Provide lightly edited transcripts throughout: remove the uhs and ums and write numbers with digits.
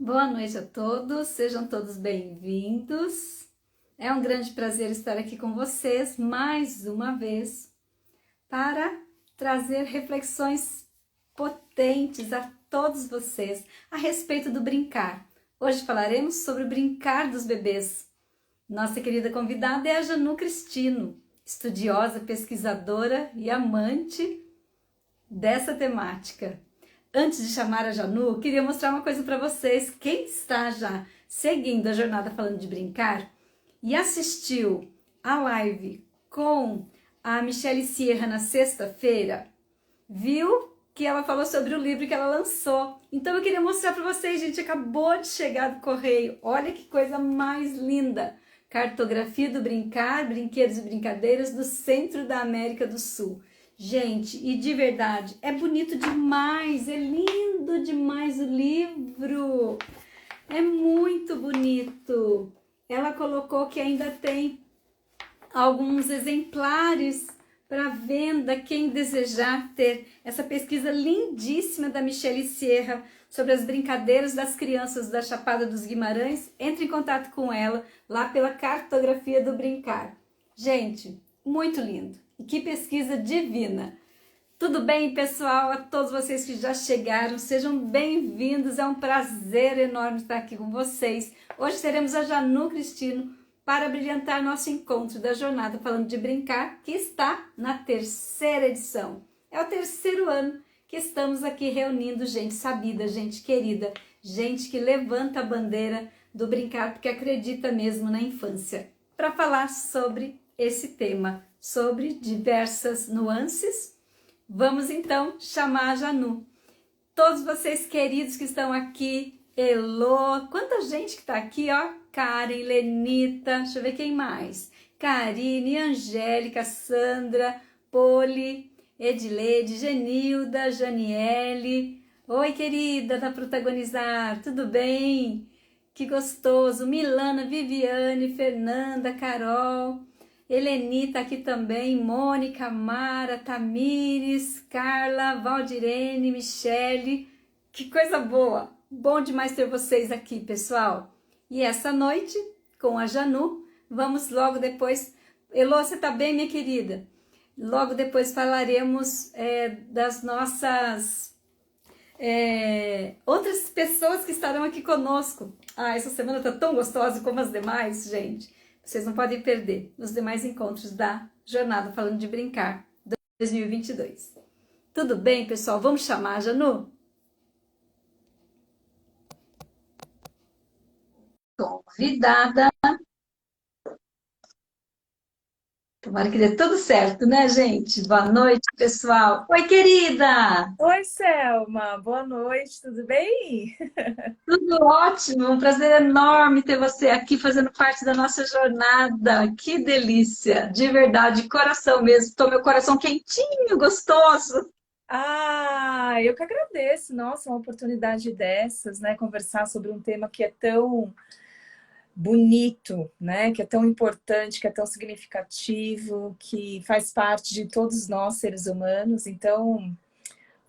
Boa noite a todos, sejam todos bem-vindos. É um grande prazer estar aqui com vocês mais uma vez para trazer reflexões potentes a todos vocês a respeito do brincar. Hoje falaremos sobre o brincar dos bebês. Nossa querida convidada é a Janu Cristino, estudiosa, pesquisadora e amante dessa temática. Antes de chamar a Janu, queria mostrar uma coisa para vocês. Quem está já seguindo a jornada falando de brincar e assistiu a live com a Michelle Sierra na sexta-feira, viu que ela falou sobre o livro que ela lançou. Então eu queria mostrar para vocês, gente, acabou de chegar do correio. Olha que coisa mais linda. Cartografia do Brincar, Brinquedos e Brincadeiras do Centro da América do Sul. Gente, e de verdade, é bonito demais, é lindo demais o livro, é muito bonito. Ela colocou que ainda tem alguns exemplares para venda, quem desejar ter essa pesquisa lindíssima da Michelle Sierra sobre as brincadeiras das crianças da Chapada dos Guimarães, entre em contato com ela lá pela Cartografia do Brincar. Gente, muito lindo. E que pesquisa divina! Tudo bem, pessoal? A todos vocês que já chegaram, sejam bem-vindos. É um prazer enorme estar aqui com vocês. Hoje teremos a Janu Cristino para brilhantar nosso encontro da jornada falando de brincar, que está na terceira edição. É o terceiro ano que estamos aqui reunindo gente sabida, gente querida, gente que levanta a bandeira do brincar porque acredita mesmo na infância, para falar sobre esse tema, sobre diversas nuances. Vamos então chamar a Janu. Todos vocês queridos que estão aqui, Elô, quanta gente que está aqui, ó, Karen, Lenita, deixa eu ver quem mais, Karine, Angélica, Sandra, Poli, Edileide, Genilda, Janiele. Oi, querida, tá protagonizar, tudo bem? Que gostoso, Milana, Viviane, Fernanda, Carol, Eleni tá aqui também, Mônica, Mara, Tamires, Carla, Valdirene, Michele. Que coisa boa! Bom demais ter vocês aqui, pessoal. E essa noite, com a Janu, vamos logo depois... Elô, você tá bem, minha querida? Logo depois falaremos das nossas... outras pessoas que estarão aqui conosco. Ah, essa semana tá tão gostosa como as demais, gente. Vocês não podem perder os demais encontros da jornada falando de brincar 2022. Tudo bem, pessoal? Vamos chamar a Janu? Convidada. Tomara que dê tudo certo, né, gente? Boa noite, pessoal. Oi, querida! Oi, Selma, boa noite, tudo bem? Tudo ótimo, um prazer enorme ter você aqui fazendo parte da nossa jornada. Que delícia, de verdade, coração mesmo. Estou meu coração quentinho, gostoso. Eu que agradeço, nossa, uma oportunidade dessas, né? Conversar sobre um tema que é tão bonito, né? Que é tão importante, que é tão significativo, que faz parte de todos nós, seres humanos. Então,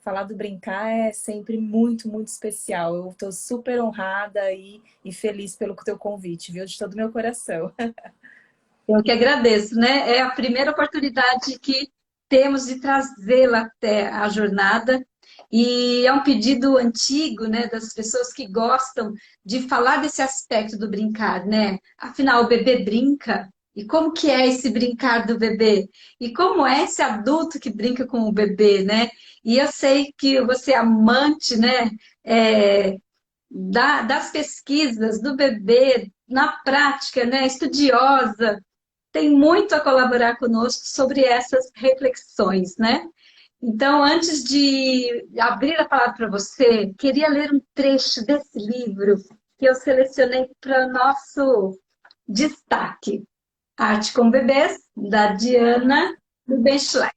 falar do brincar é sempre muito, muito especial. Eu estou super honrada e feliz pelo teu convite, viu? De todo o meu coração. Eu que agradeço, né? É a primeira oportunidade que temos de trazê-la até a jornada. E é um pedido antigo, né, das pessoas que gostam de falar desse aspecto do brincar, né? Afinal, o bebê brinca. E como que é esse brincar do bebê? E como é esse adulto que brinca com o bebê, né? E eu sei que você é amante, né, das pesquisas do bebê na prática, né, estudiosa, tem muito a colaborar conosco sobre essas reflexões, né? Então, antes de abrir a palavra para você, queria ler um trecho desse livro que eu selecionei para nosso destaque. Arte com Bebês, da Diana Rubenschleck.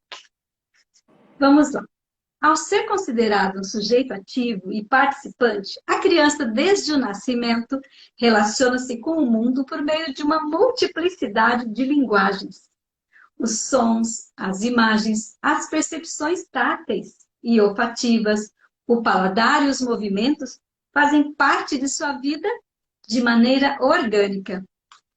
Vamos lá. Ao ser considerado um sujeito ativo e participante, a criança, desde o nascimento, relaciona-se com o mundo por meio de uma multiplicidade de linguagens. Os sons, as imagens, as percepções táteis e olfativas, o paladar e os movimentos fazem parte de sua vida de maneira orgânica.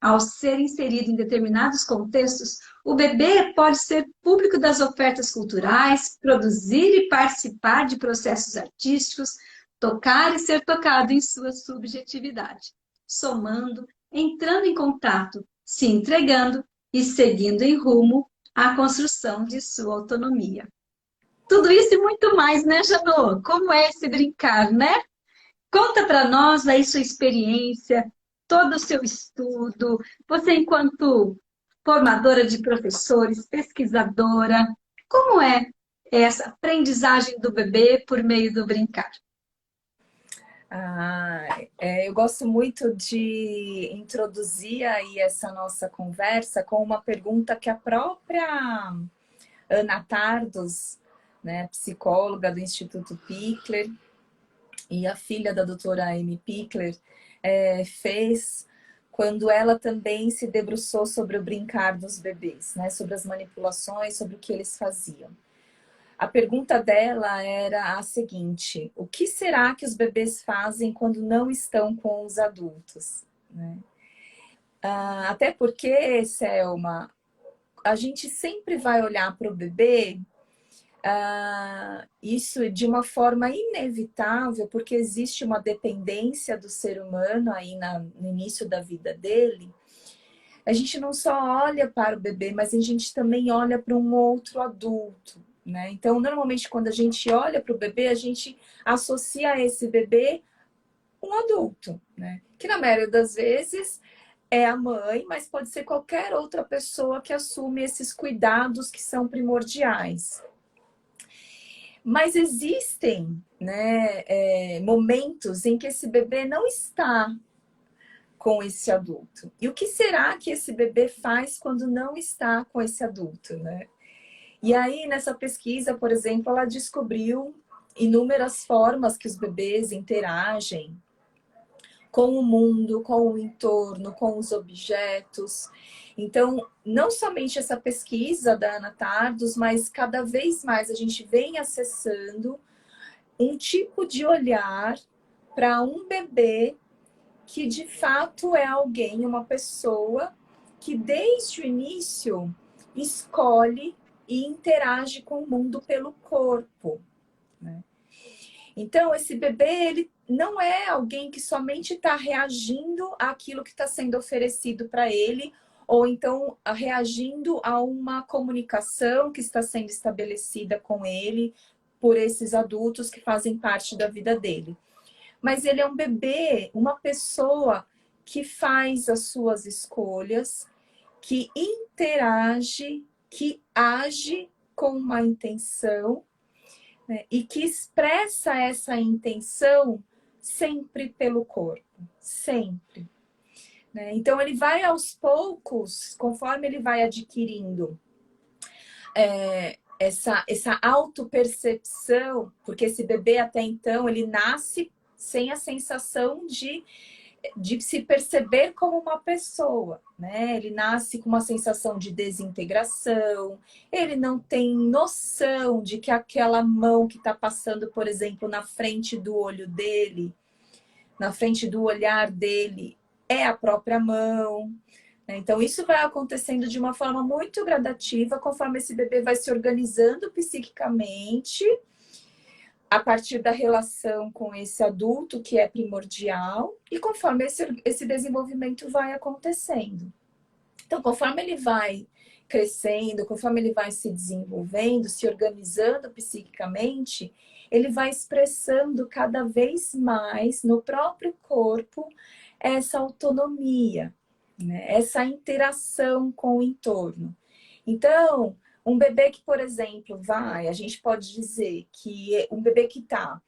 Ao ser inserido em determinados contextos, o bebê pode ser público das ofertas culturais, produzir e participar de processos artísticos, tocar e ser tocado em sua subjetividade, somando, entrando em contato, se entregando e seguindo em rumo à construção de sua autonomia. Tudo isso e muito mais, né, Janô? Como é esse brincar, né? Conta para nós aí sua experiência, todo o seu estudo, você enquanto formadora de professores, pesquisadora, como é essa aprendizagem do bebê por meio do brincar? Eu gosto muito de introduzir aí essa nossa conversa com uma pergunta que a própria Ana Tardos, né, psicóloga do Instituto Pickler, e a filha da doutora Amy Pickler, fez quando ela também se debruçou sobre o brincar dos bebês, né, sobre as manipulações, sobre o que eles faziam. A pergunta dela era a seguinte: o que será que os bebês fazem quando não estão com os adultos? Né? Até porque, Selma, a gente sempre vai olhar para o bebê isso de uma forma inevitável, porque existe uma dependência do ser humano aí no início da vida dele. A gente não só olha para o bebê, mas a gente também olha para um outro adulto, né? Então, normalmente, quando a gente olha para o bebê, a gente associa a esse bebê um adulto, né? Que na maioria das vezes é a mãe, mas pode ser qualquer outra pessoa que assume esses cuidados que são primordiais. Mas existem, né, momentos em que esse bebê não está com esse adulto. E o que será que esse bebê faz quando não está com esse adulto, né? E aí, nessa pesquisa, por exemplo, ela descobriu inúmeras formas que os bebês interagem com o mundo, com o entorno, com os objetos. Então, não somente essa pesquisa da Ana Tardos, mas cada vez mais a gente vem acessando um tipo de olhar para um bebê que de fato é alguém, uma pessoa que desde o início escolhe e interage com o mundo pelo corpo, né? Então, esse bebê, ele não é alguém que somente está reagindo àquilo que está sendo oferecido para ele, ou então reagindo a uma comunicação que está sendo estabelecida com ele por esses adultos que fazem parte da vida dele. Mas ele é um bebê, uma pessoa que faz as suas escolhas, que interage, que age com uma intenção, né, e que expressa essa intenção sempre pelo corpo, sempre. Né? Então, ele vai aos poucos, conforme ele vai adquirindo essa autopercepção, porque esse bebê até então, ele nasce sem a sensação de se perceber como uma pessoa, né? Ele nasce com uma sensação de desintegração, ele não tem noção de que aquela mão que está passando, por exemplo, na frente do olho dele, na frente do olhar dele, é a própria mão. Então, isso vai acontecendo de uma forma muito gradativa, conforme esse bebê vai se organizando psiquicamente, a partir da relação com esse adulto que é primordial e conforme esse desenvolvimento vai acontecendo. Então, conforme ele vai crescendo, conforme ele vai se desenvolvendo, se organizando psiquicamente, ele vai expressando cada vez mais no próprio corpo essa autonomia, né? Essa interação com o entorno. Então, um bebê que, por exemplo, a gente pode dizer que um bebê que está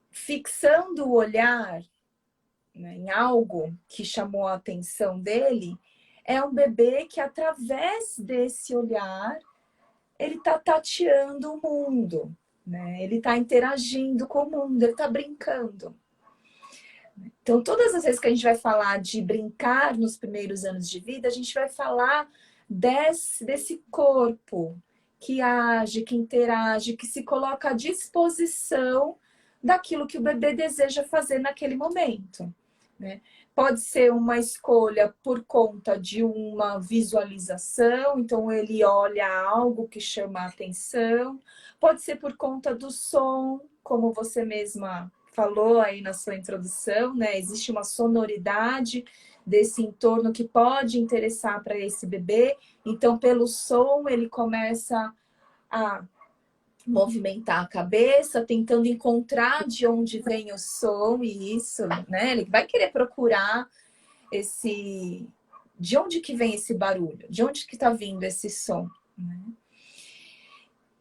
fixando o olhar, né, em algo que chamou a atenção dele, é um bebê que, através desse olhar, ele está tateando o mundo, né? Ele está interagindo com o mundo, ele está brincando. Então, todas as vezes que a gente vai falar de brincar nos primeiros anos de vida, a gente vai falar desse corpo que age, que interage, que se coloca à disposição daquilo que o bebê deseja fazer naquele momento, né? Pode ser uma escolha por conta de uma visualização, então ele olha algo que chama a atenção. Pode ser por conta do som, como você mesma falou aí na sua introdução, né? Existe uma sonoridade desse entorno que pode interessar para esse bebê. Então, pelo som, ele começa a movimentar a cabeça, tentando encontrar de onde vem o som, e isso, né? Ele vai querer procurar de onde que vem esse barulho, de onde que está vindo esse som, né?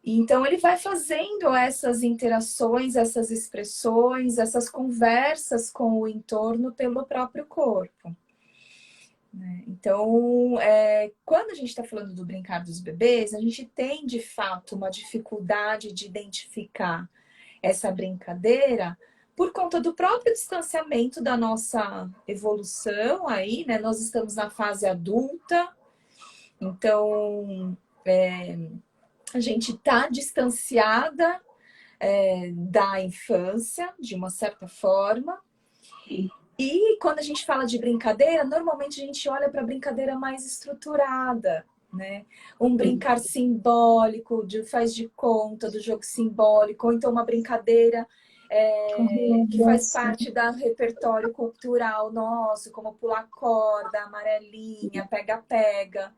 Então ele vai fazendo essas interações, essas expressões, essas conversas com o entorno pelo próprio corpo. Então, quando a gente está falando do brincar dos bebês, a gente tem, de fato, uma dificuldade de identificar essa brincadeira por conta do próprio distanciamento da nossa evolução aí, né? Nós estamos na fase adulta, então a gente está distanciada da infância, de uma certa forma. E quando a gente fala de brincadeira, normalmente a gente olha para a brincadeira mais estruturada, né? Um brincar simbólico, faz de conta do jogo simbólico, ou então uma brincadeira que faz parte do repertório cultural nosso, como pular corda, amarelinha, pega-pega.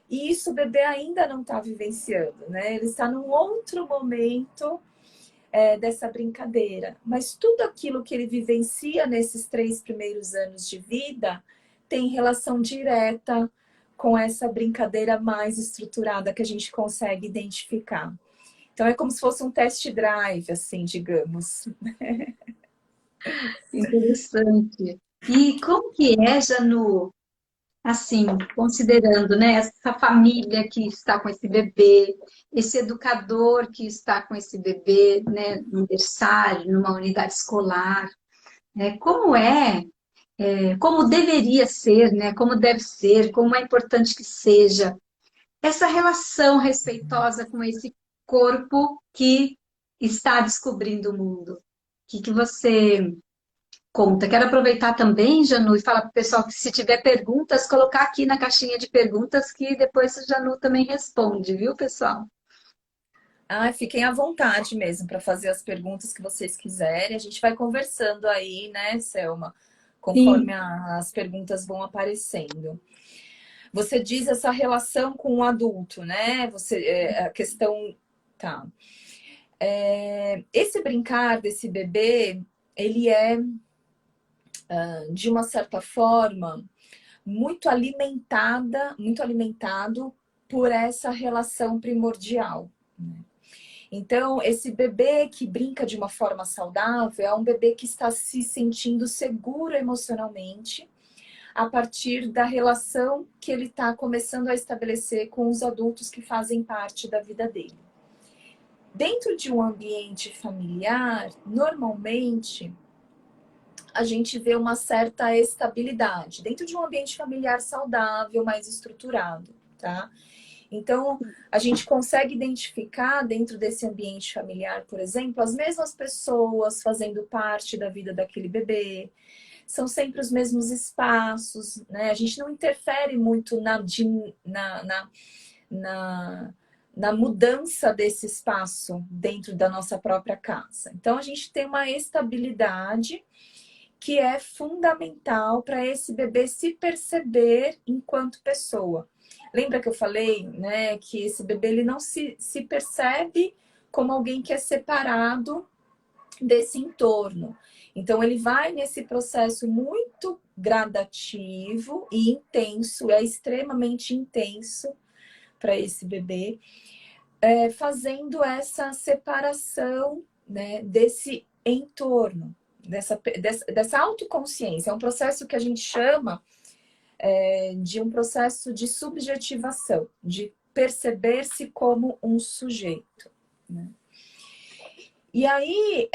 E isso o bebê ainda não está vivenciando, né? Ele está num outro momento dessa brincadeira. Mas tudo aquilo que ele vivencia nesses 3 primeiros anos de vida tem relação direta com essa brincadeira mais estruturada que a gente consegue identificar. Então é como se fosse um test drive, assim, digamos. Interessante. E como que é, Janu, assim, considerando, né, essa família que está com esse bebê, esse educador que está com esse bebê, né, num berçário, numa unidade escolar, né, como deveria ser, né, como deve ser, como é importante que seja essa relação respeitosa com esse corpo que está descobrindo o mundo. O que você conta? Quero aproveitar também, Janu, e falar para o pessoal que se tiver perguntas, colocar aqui na caixinha de perguntas que depois a Janu também responde, viu, pessoal? Fiquem à vontade mesmo para fazer as perguntas que vocês quiserem. A gente vai conversando aí, né, Selma, conforme Sim. as perguntas vão aparecendo. Você diz essa relação com o adulto, né? A questão. Tá. Esse brincar desse bebê, ele é, de uma certa forma, muito alimentado por essa relação primordial, né? Então, esse bebê que brinca de uma forma saudável é um bebê que está se sentindo seguro emocionalmente a partir da relação que ele está começando a estabelecer com os adultos que fazem parte da vida dele. Dentro de um ambiente familiar, normalmente a gente vê uma certa estabilidade. Dentro de um ambiente familiar saudável, mais estruturado, tá? Então, a gente consegue identificar dentro desse ambiente familiar, por exemplo, as mesmas pessoas fazendo parte da vida daquele bebê. São sempre os mesmos espaços, né? A gente não interfere muito na mudança desse espaço dentro da nossa própria casa. Então, a gente tem uma estabilidade que é fundamental para esse bebê se perceber enquanto pessoa. Lembra que eu falei, né, que esse bebê ele não se percebe como alguém que é separado desse entorno. Então, ele vai nesse processo muito gradativo e intenso, é extremamente intenso para esse bebê, fazendo essa separação, né, desse entorno, dessa autoconsciência. É um processo que a gente chama de um processo de subjetivação, de perceber-se como um sujeito, né? E aí,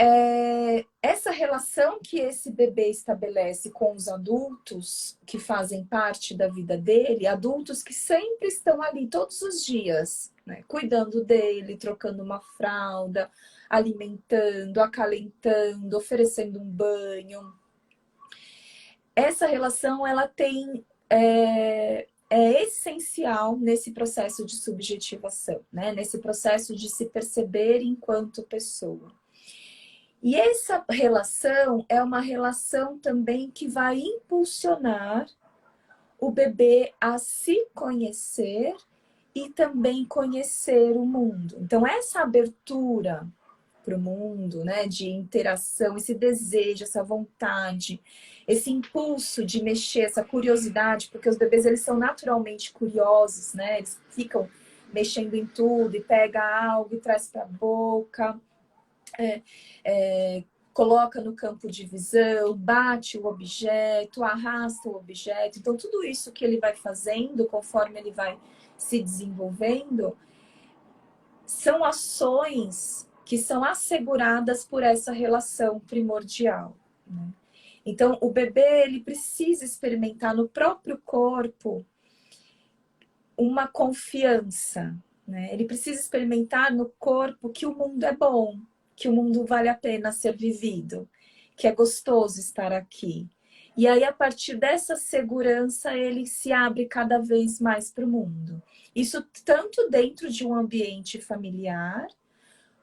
essa relação que esse bebê estabelece com os adultos que fazem parte da vida dele, adultos que sempre estão ali todos os dias, né, cuidando dele, trocando uma fralda, alimentando, acalentando, oferecendo um banho. Essa relação, ela tem... é essencial nesse processo de subjetivação, né? Nesse processo de se perceber enquanto pessoa. E essa relação é uma relação também que vai impulsionar o bebê a se conhecer e também conhecer o mundo. Então, essa abertura para o mundo, né, de interação, esse desejo, essa vontade, esse impulso de mexer, essa curiosidade, porque os bebês, eles são naturalmente curiosos, né? Eles ficam mexendo em tudo e pega algo e traz para a boca, coloca no campo de visão, bate o objeto, arrasta o objeto. Então, tudo isso que ele vai fazendo, conforme ele vai se desenvolvendo, são ações que são asseguradas por essa relação primordial, né? Então, o bebê, ele precisa experimentar no próprio corpo uma confiança, né? Ele precisa experimentar no corpo que o mundo é bom, que o mundo vale a pena ser vivido, que é gostoso estar aqui. E aí, a partir dessa segurança, ele se abre cada vez mais para o mundo. Isso tanto dentro de um ambiente familiar,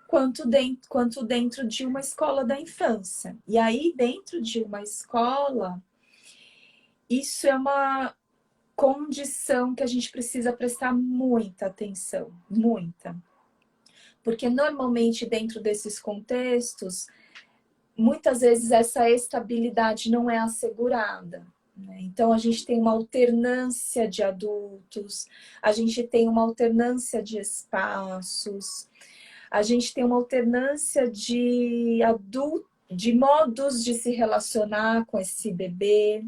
quanto dentro de uma escola da infância. E aí, dentro de uma escola, isso é uma condição que a gente precisa prestar muita atenção, muita. Porque normalmente dentro desses contextos, muitas vezes essa estabilidade não é assegurada, né? Então a gente tem uma alternância de adultos, a gente tem uma alternância de espaços, a gente tem uma alternância de modos de se relacionar com esse bebê.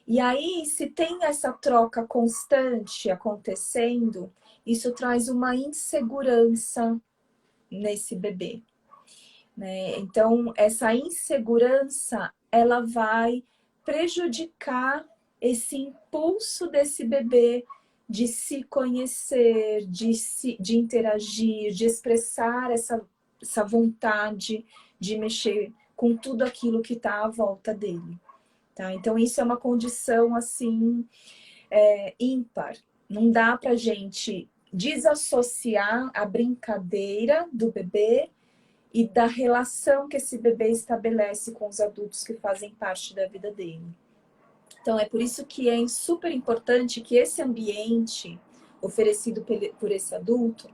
E aí, se tem essa troca constante acontecendo, isso traz uma insegurança nesse bebê, né? Então, essa insegurança, ela vai prejudicar esse impulso desse bebê de se conhecer, de interagir, de expressar essa vontade de mexer com tudo aquilo que está à volta dele. Tá? Então, isso é uma condição, assim, ímpar. Não dá pra gente desassociar a brincadeira do bebê e da relação que esse bebê estabelece com os adultos que fazem parte da vida dele. Então, é por isso que é super importante que esse ambiente oferecido por esse adulto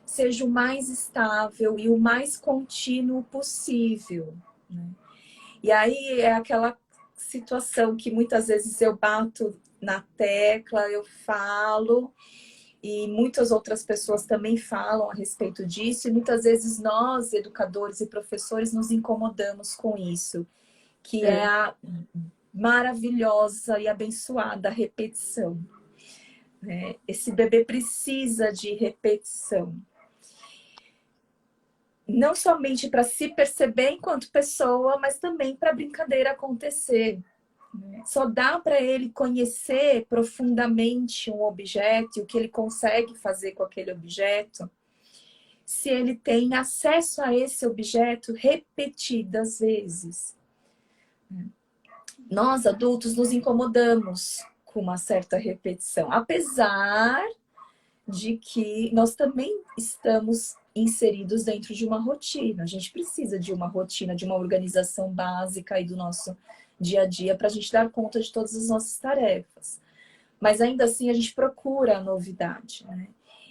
seja o mais estável e o mais contínuo possível, né? E aí é aquela situação que muitas vezes eu bato na tecla, eu falo, e muitas outras pessoas também falam a respeito disso, e muitas vezes nós, educadores e professores, nos incomodamos com isso, que é a maravilhosa e abençoada repetição, né? Esse bebê precisa de repetição. Não somente para se perceber enquanto pessoa, mas também para a brincadeira acontecer. Só dá para ele conhecer profundamente um objeto e o que ele consegue fazer com aquele objeto se ele tem acesso a esse objeto repetidas vezes. Nós, adultos, nos incomodamos com uma certa repetição, apesar de que nós também estamos inseridos dentro de uma rotina. A gente precisa de uma rotina, de uma organização básica aí do nosso dia a dia para a gente dar conta de todas as nossas tarefas. Mas ainda assim a gente procura a novidade, né?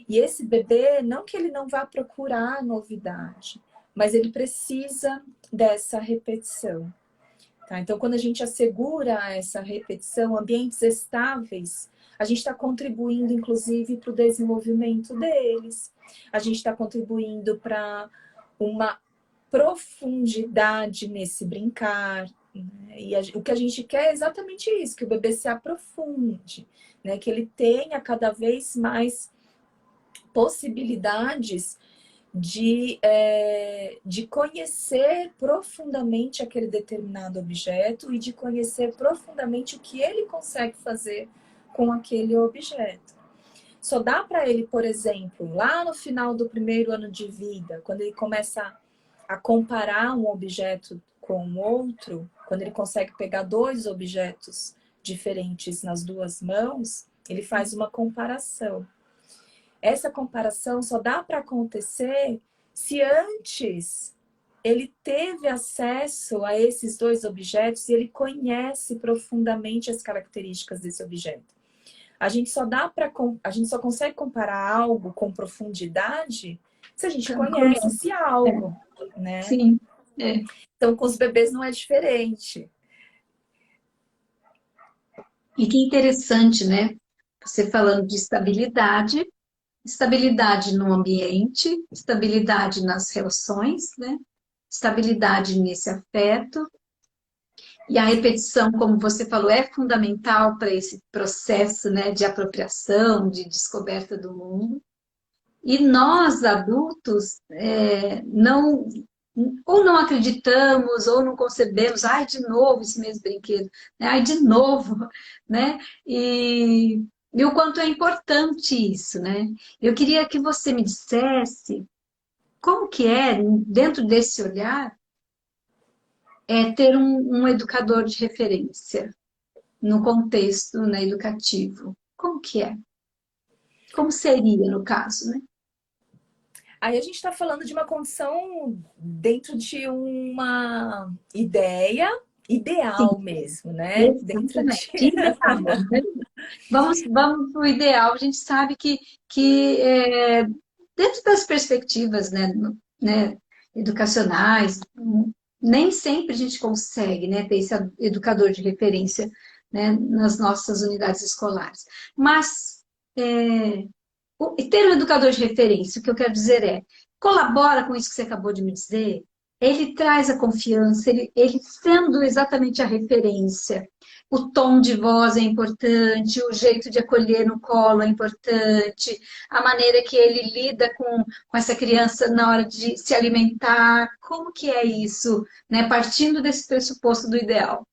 E esse bebê, não que ele não vá procurar a novidade, mas ele precisa dessa repetição. Tá? Então, quando a gente assegura essa repetição, ambientes estáveis, a gente está contribuindo, inclusive, para o desenvolvimento deles. A gente está contribuindo para uma profundidade nesse brincar, né? E o que a gente quer é exatamente isso, que o bebê se aprofunde, né? Que ele tenha cada vez mais possibilidades de conhecer profundamente aquele determinado objeto e de conhecer profundamente o que ele consegue fazer com aquele objeto. Só dá para ele, por exemplo, lá no final do primeiro ano de vida, quando ele começa a comparar um objeto com o outro, quando ele consegue pegar dois objetos diferentes nas duas mãos, ele faz uma comparação. Essa comparação só dá para acontecer se antes ele teve acesso a esses dois objetos e ele conhece profundamente as características desse objeto. A gente só consegue comparar algo com profundidade se a gente Então, conhece esse é, algo, né? sim, é. Então, com os bebês não é diferente. E que interessante, né? Você falando de estabilidade, estabilidade no ambiente, estabilidade nas relações, né? Estabilidade nesse afeto. E a repetição, como você falou, é fundamental para esse processo, né, de apropriação, de descoberta do mundo. E nós, adultos, não ou não acreditamos, ou não concebemos, ai, de novo esse mesmo brinquedo, né? Ai, de novo, né? E o quanto é importante isso, né? Eu queria que você me dissesse como que é, dentro desse olhar, ter um educador de referência no contexto, né, educativo. Como que é? Como seria, no caso, né? Aí a gente está falando de uma condição dentro de uma ideia Sim, ideal mesmo, né? Dentro exatamente. de... Ideal, né? Vamos para o ideal. A gente sabe que dentro das perspectivas, né, educacionais, nem sempre a gente consegue, né, ter esse educador de referência, né, nas nossas unidades escolares. Mas e ter um educador de referência, o que eu quero dizer colabora com isso que você acabou de me dizer, ele traz a confiança, ele sendo exatamente a referência. O tom de voz é importante, o jeito de acolher no colo é importante, a maneira que ele lida com essa criança na hora de se alimentar, como que é isso, né? Partindo desse pressuposto do ideal.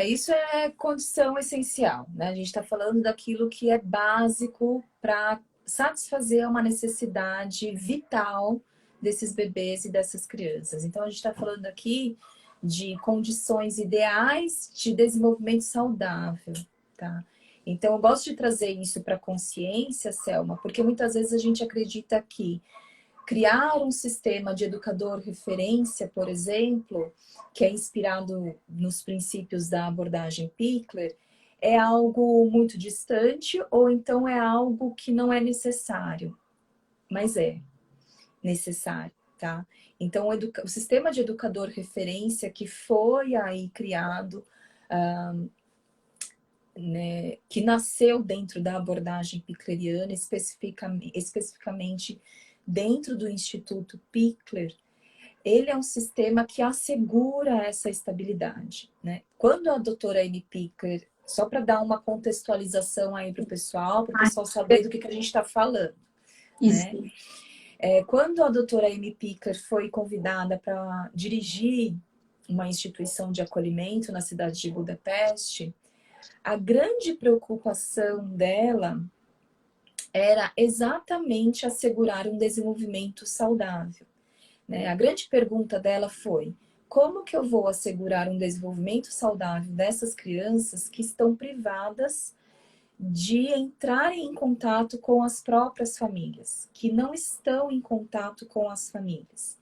Isso é condição essencial, né? A gente está falando daquilo que é básico para satisfazer uma necessidade vital desses bebês e dessas crianças. Então, a gente está falando aqui de condições ideais de desenvolvimento saudável, tá? Então, eu gosto de trazer isso para a consciência, Selma, porque muitas vezes a gente acredita que criar um sistema de educador referência, por exemplo, que é inspirado nos princípios da abordagem Pickler, é algo muito distante ou então é algo que não é necessário, mas é necessário, tá? Então, o sistema de educador referência que foi aí criado, né, que nasceu dentro da abordagem pickleriana, especificamente dentro do Instituto Pickler, ele é um sistema que assegura essa estabilidade, né? Quando a doutora Amy Pickler, só para dar uma contextualização aí para o pessoal saber do que a gente está falando, Isso. né? Quando a doutora Amy Pickler foi convidada para dirigir uma instituição de acolhimento na cidade de Budapeste, a grande preocupação dela era exatamente assegurar um desenvolvimento saudável, né? A grande pergunta dela foi: como que eu vou assegurar um desenvolvimento saudável dessas crianças que estão privadas de entrarem em contato com as próprias famílias, que não estão em contato com as famílias?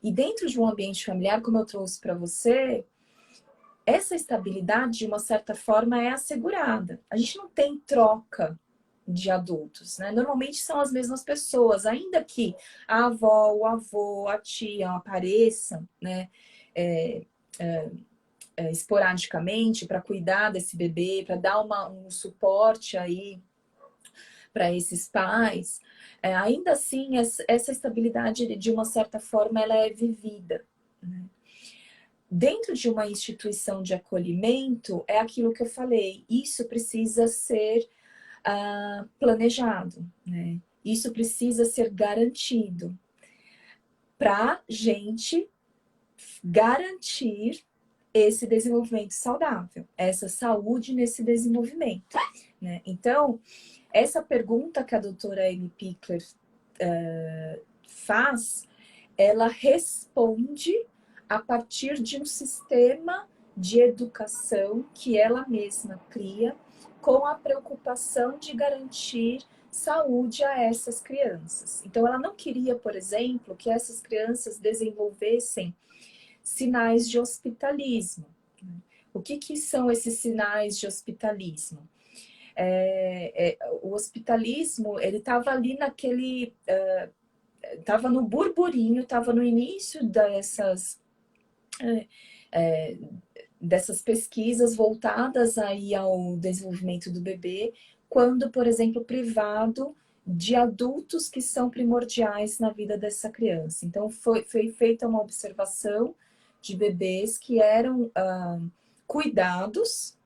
E dentro de um ambiente familiar, como eu trouxe para você, essa estabilidade, de uma certa forma, é assegurada. A gente não tem troca de adultos, né? Normalmente são as mesmas pessoas, ainda que a avó, o avô, a tia apareçam, né? Esporadicamente para cuidar desse bebê, para dar um suporte aí para esses pais, ainda assim essa estabilidade, de uma certa forma, ela é vivida, né? Dentro de uma instituição de acolhimento, é aquilo que eu falei, isso precisa ser planejado, né? Isso precisa ser garantido para gente garantir esse desenvolvimento saudável, essa saúde nesse desenvolvimento, né? Então, essa pergunta que a doutora Amy Pickler faz ela responde a partir de um sistema de educação que ela mesma cria, com a preocupação de garantir saúde a essas crianças. Então, ela não queria, por exemplo, que essas crianças desenvolvessem sinais de hospitalismo. O que são esses sinais de hospitalismo? O hospitalismo, ele estava ali naquele... estava no burburinho, estava no início dessas pesquisas voltadas aí ao desenvolvimento do bebê, quando, por exemplo, privado de adultos que são primordiais na vida dessa criança. Então, foi feita uma observação de bebês que eram cuidados,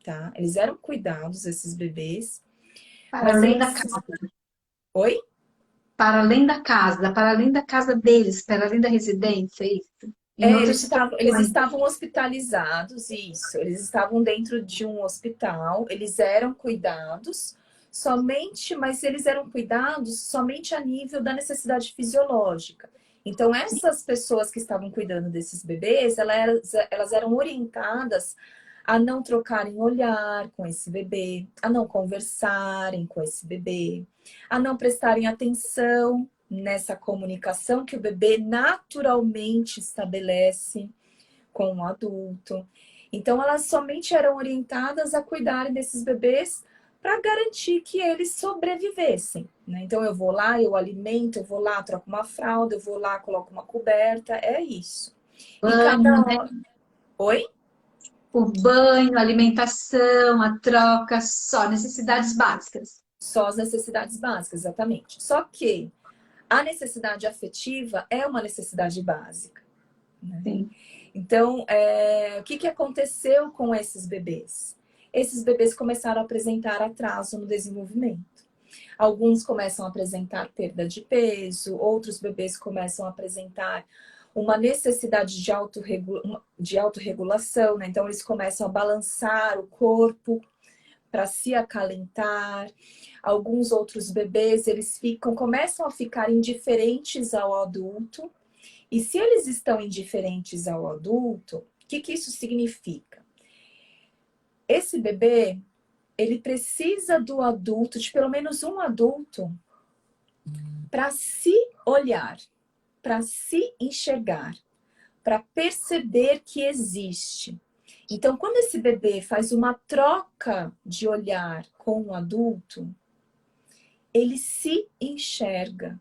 tá? Eles eram cuidados, esses bebês. Para Mas além da eles... casa. Oi? Para além da casa, para além da casa deles, para além da residência, é isso. Em outras Eles situações. estavam hospitalizados, isso. Eles estavam dentro de um hospital, eles eram cuidados somente, mas eles eram cuidados somente a nível da necessidade fisiológica. Então, essas pessoas que estavam cuidando desses bebês, elas eram orientadas a não trocarem olhar com esse bebê, a não conversarem com esse bebê, a não prestarem atenção nessa comunicação que o bebê naturalmente estabelece com o adulto. Então, elas somente eram orientadas a cuidarem desses bebês para garantir que eles sobrevivessem, né? Então, eu vou lá, eu alimento, eu vou lá, troco uma fralda, eu vou lá, coloco uma coberta, é isso. E Banho, né? cada... Oi? O banho, a alimentação, a troca, só necessidades básicas. Só as necessidades básicas, exatamente. Só que a necessidade afetiva é uma necessidade básica, né? Sim. Então, o que aconteceu com esses bebês? Esses bebês começaram a apresentar atraso no desenvolvimento. Alguns começam a apresentar perda de peso, outros bebês começam a apresentar uma necessidade de autorregulação, né? Então, eles começam a balançar o corpo para se acalentar. Alguns outros bebês, começam a ficar indiferentes ao adulto. E se eles estão indiferentes ao adulto, o que isso significa? Esse bebê, ele precisa do adulto, de pelo menos um adulto, para se olhar, para se enxergar, para perceber que existe. Então, quando esse bebê faz uma troca de olhar com o adulto, ele se enxerga,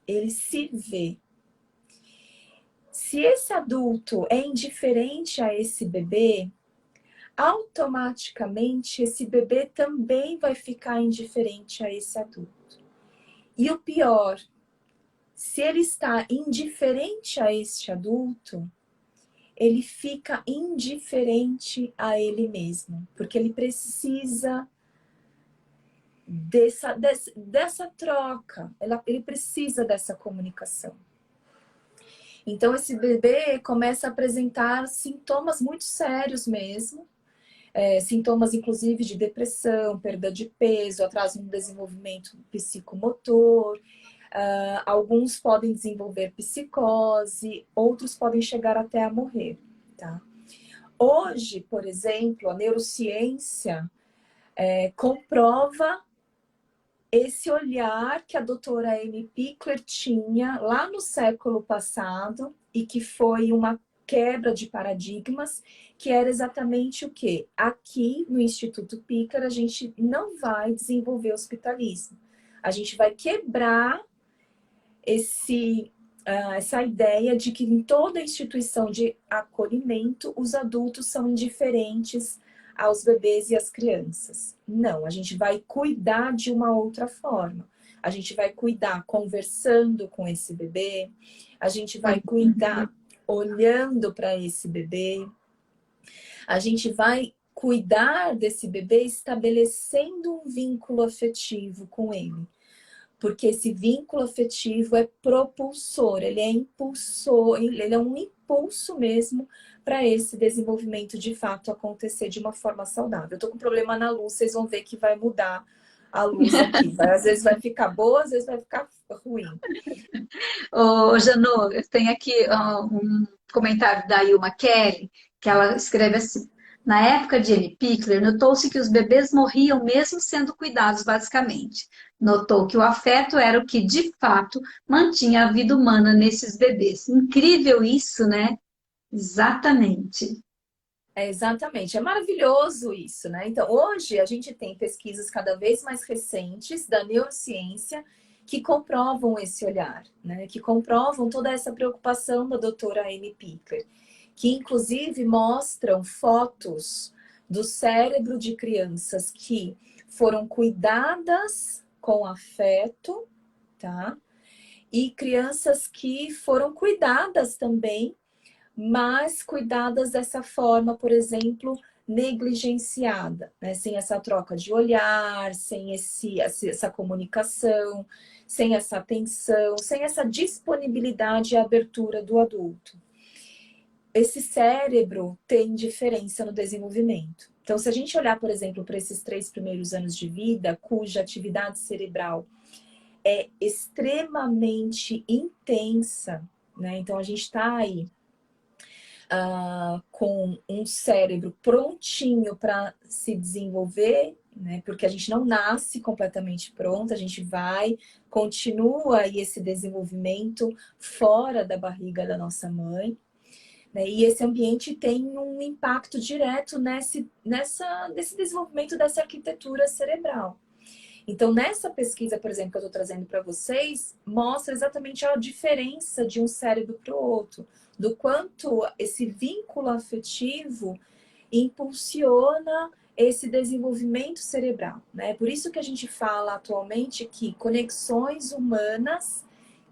ele se vê. Se esse adulto é indiferente a esse bebê, automaticamente esse bebê também vai ficar indiferente a esse adulto. E o pior, se ele está indiferente a este adulto, ele fica indiferente a ele mesmo, porque ele precisa dessa troca, ele precisa dessa comunicação. Então, esse bebê começa a apresentar sintomas muito sérios mesmo, sintomas inclusive de depressão, perda de peso, atraso no desenvolvimento psicomotor. Alguns podem desenvolver psicose, outros podem chegar até a morrer, tá? Hoje, por exemplo, a neurociência comprova esse olhar que a doutora Amy Pickler tinha lá no século passado e que foi uma quebra de paradigmas, que era exatamente o quê? Aqui no Instituto Pickler a gente não vai desenvolver hospitalismo. A gente vai quebrar essa ideia de que em toda instituição de acolhimento os adultos são indiferentes aos bebês e às crianças. Não, a gente vai cuidar de uma outra forma. A gente vai cuidar conversando com esse bebê, a gente vai cuidar olhando para esse bebê, a gente vai cuidar desse bebê estabelecendo um vínculo afetivo com ele. Porque esse vínculo afetivo é propulsor, ele é impulsor, ele é um impulso mesmo para esse desenvolvimento de fato acontecer de uma forma saudável. Eu tô com problema na luz, vocês vão ver que vai mudar a luz aqui. Às vezes vai ficar boa, às vezes vai ficar ruim. Ô, Janu, eu tenho aqui um comentário da Ilma Kelly, que ela escreve assim: na época de Annie Pickler, notou-se que os bebês morriam mesmo sendo cuidados, basicamente. Notou que o afeto era o que, de fato, mantinha a vida humana nesses bebês. Incrível isso, né? Exatamente. É, exatamente, é maravilhoso isso, né? Então, hoje a gente tem pesquisas cada vez mais recentes da neurociência que comprovam esse olhar, né? Que comprovam toda essa preocupação da doutora Amy Pickler, que inclusive mostram fotos do cérebro de crianças que foram cuidadas com afeto, tá? E crianças que foram cuidadas também, mas cuidadas dessa forma, por exemplo, negligenciada, né? Sem essa troca de olhar, sem essa comunicação, sem essa atenção, sem essa disponibilidade e abertura do adulto. Esse cérebro tem diferença no desenvolvimento. Então, se a gente olhar, por exemplo, para esses 3 primeiros anos de vida, cuja atividade cerebral é extremamente intensa, né? Então, a gente está aí com um cérebro prontinho para se desenvolver, né? Porque a gente não nasce completamente pronto, a gente continua aí esse desenvolvimento fora da barriga da nossa mãe, né? E esse ambiente tem um impacto direto nesse desenvolvimento dessa arquitetura cerebral. Então, nessa pesquisa, por exemplo, que eu estou trazendo para vocês, mostra exatamente a diferença de um cérebro para o outro, do quanto esse vínculo afetivo impulsiona esse desenvolvimento cerebral, né? Por isso que a gente fala atualmente que conexões humanas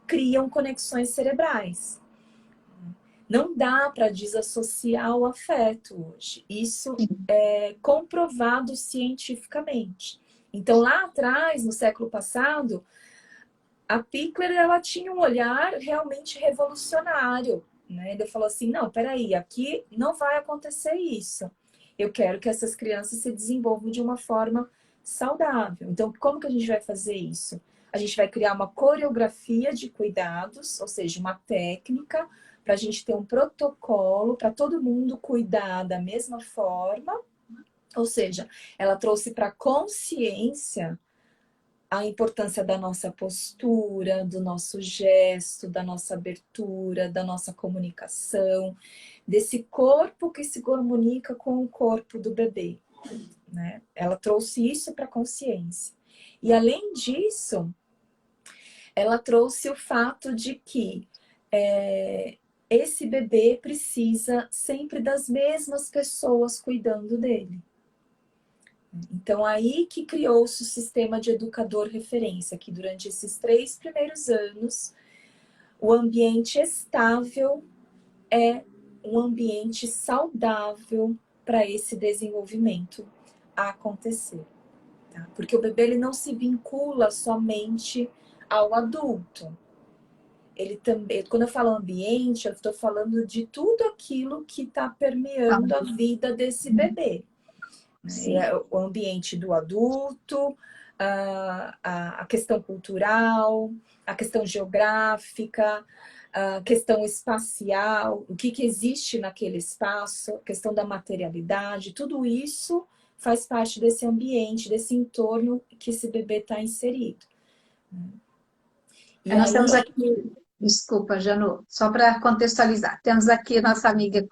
criam conexões cerebrais. Não dá para desassociar o afeto hoje. Isso é comprovado cientificamente. Então, lá atrás, no século passado, a Pickler ela tinha um olhar realmente revolucionário, né? Ele falou assim, não, peraí, aqui não vai acontecer isso. Eu quero que essas crianças se desenvolvam de uma forma saudável. Então, como que a gente vai fazer isso? A gente vai criar uma coreografia de cuidados, ou seja, uma técnica, para a gente ter um protocolo, para todo mundo cuidar da mesma forma. Ou seja, ela trouxe para a consciência a importância da nossa postura, do nosso gesto, da nossa abertura, da nossa comunicação, desse corpo que se comunica com o corpo do bebê, né? Ela trouxe isso para a consciência. E além disso, ela trouxe o fato de que esse bebê precisa sempre das mesmas pessoas cuidando dele. Então, aí que criou-se o sistema de educador referência, que durante esses 3 primeiros anos, o ambiente estável é um ambiente saudável para esse desenvolvimento acontecer. Tá? Porque o bebê ele não se vincula somente ao adulto. Ele também, quando eu falo ambiente, eu estou falando de tudo aquilo que está permeando a vida desse bebê. O ambiente do adulto, a questão cultural, a questão geográfica, a questão espacial, o que existe naquele espaço, a questão da materialidade, tudo isso faz parte desse ambiente, desse entorno que esse bebê está inserido. E Nós aí, temos aqui, desculpa, Janu, só para contextualizar, temos aqui a nossa amiga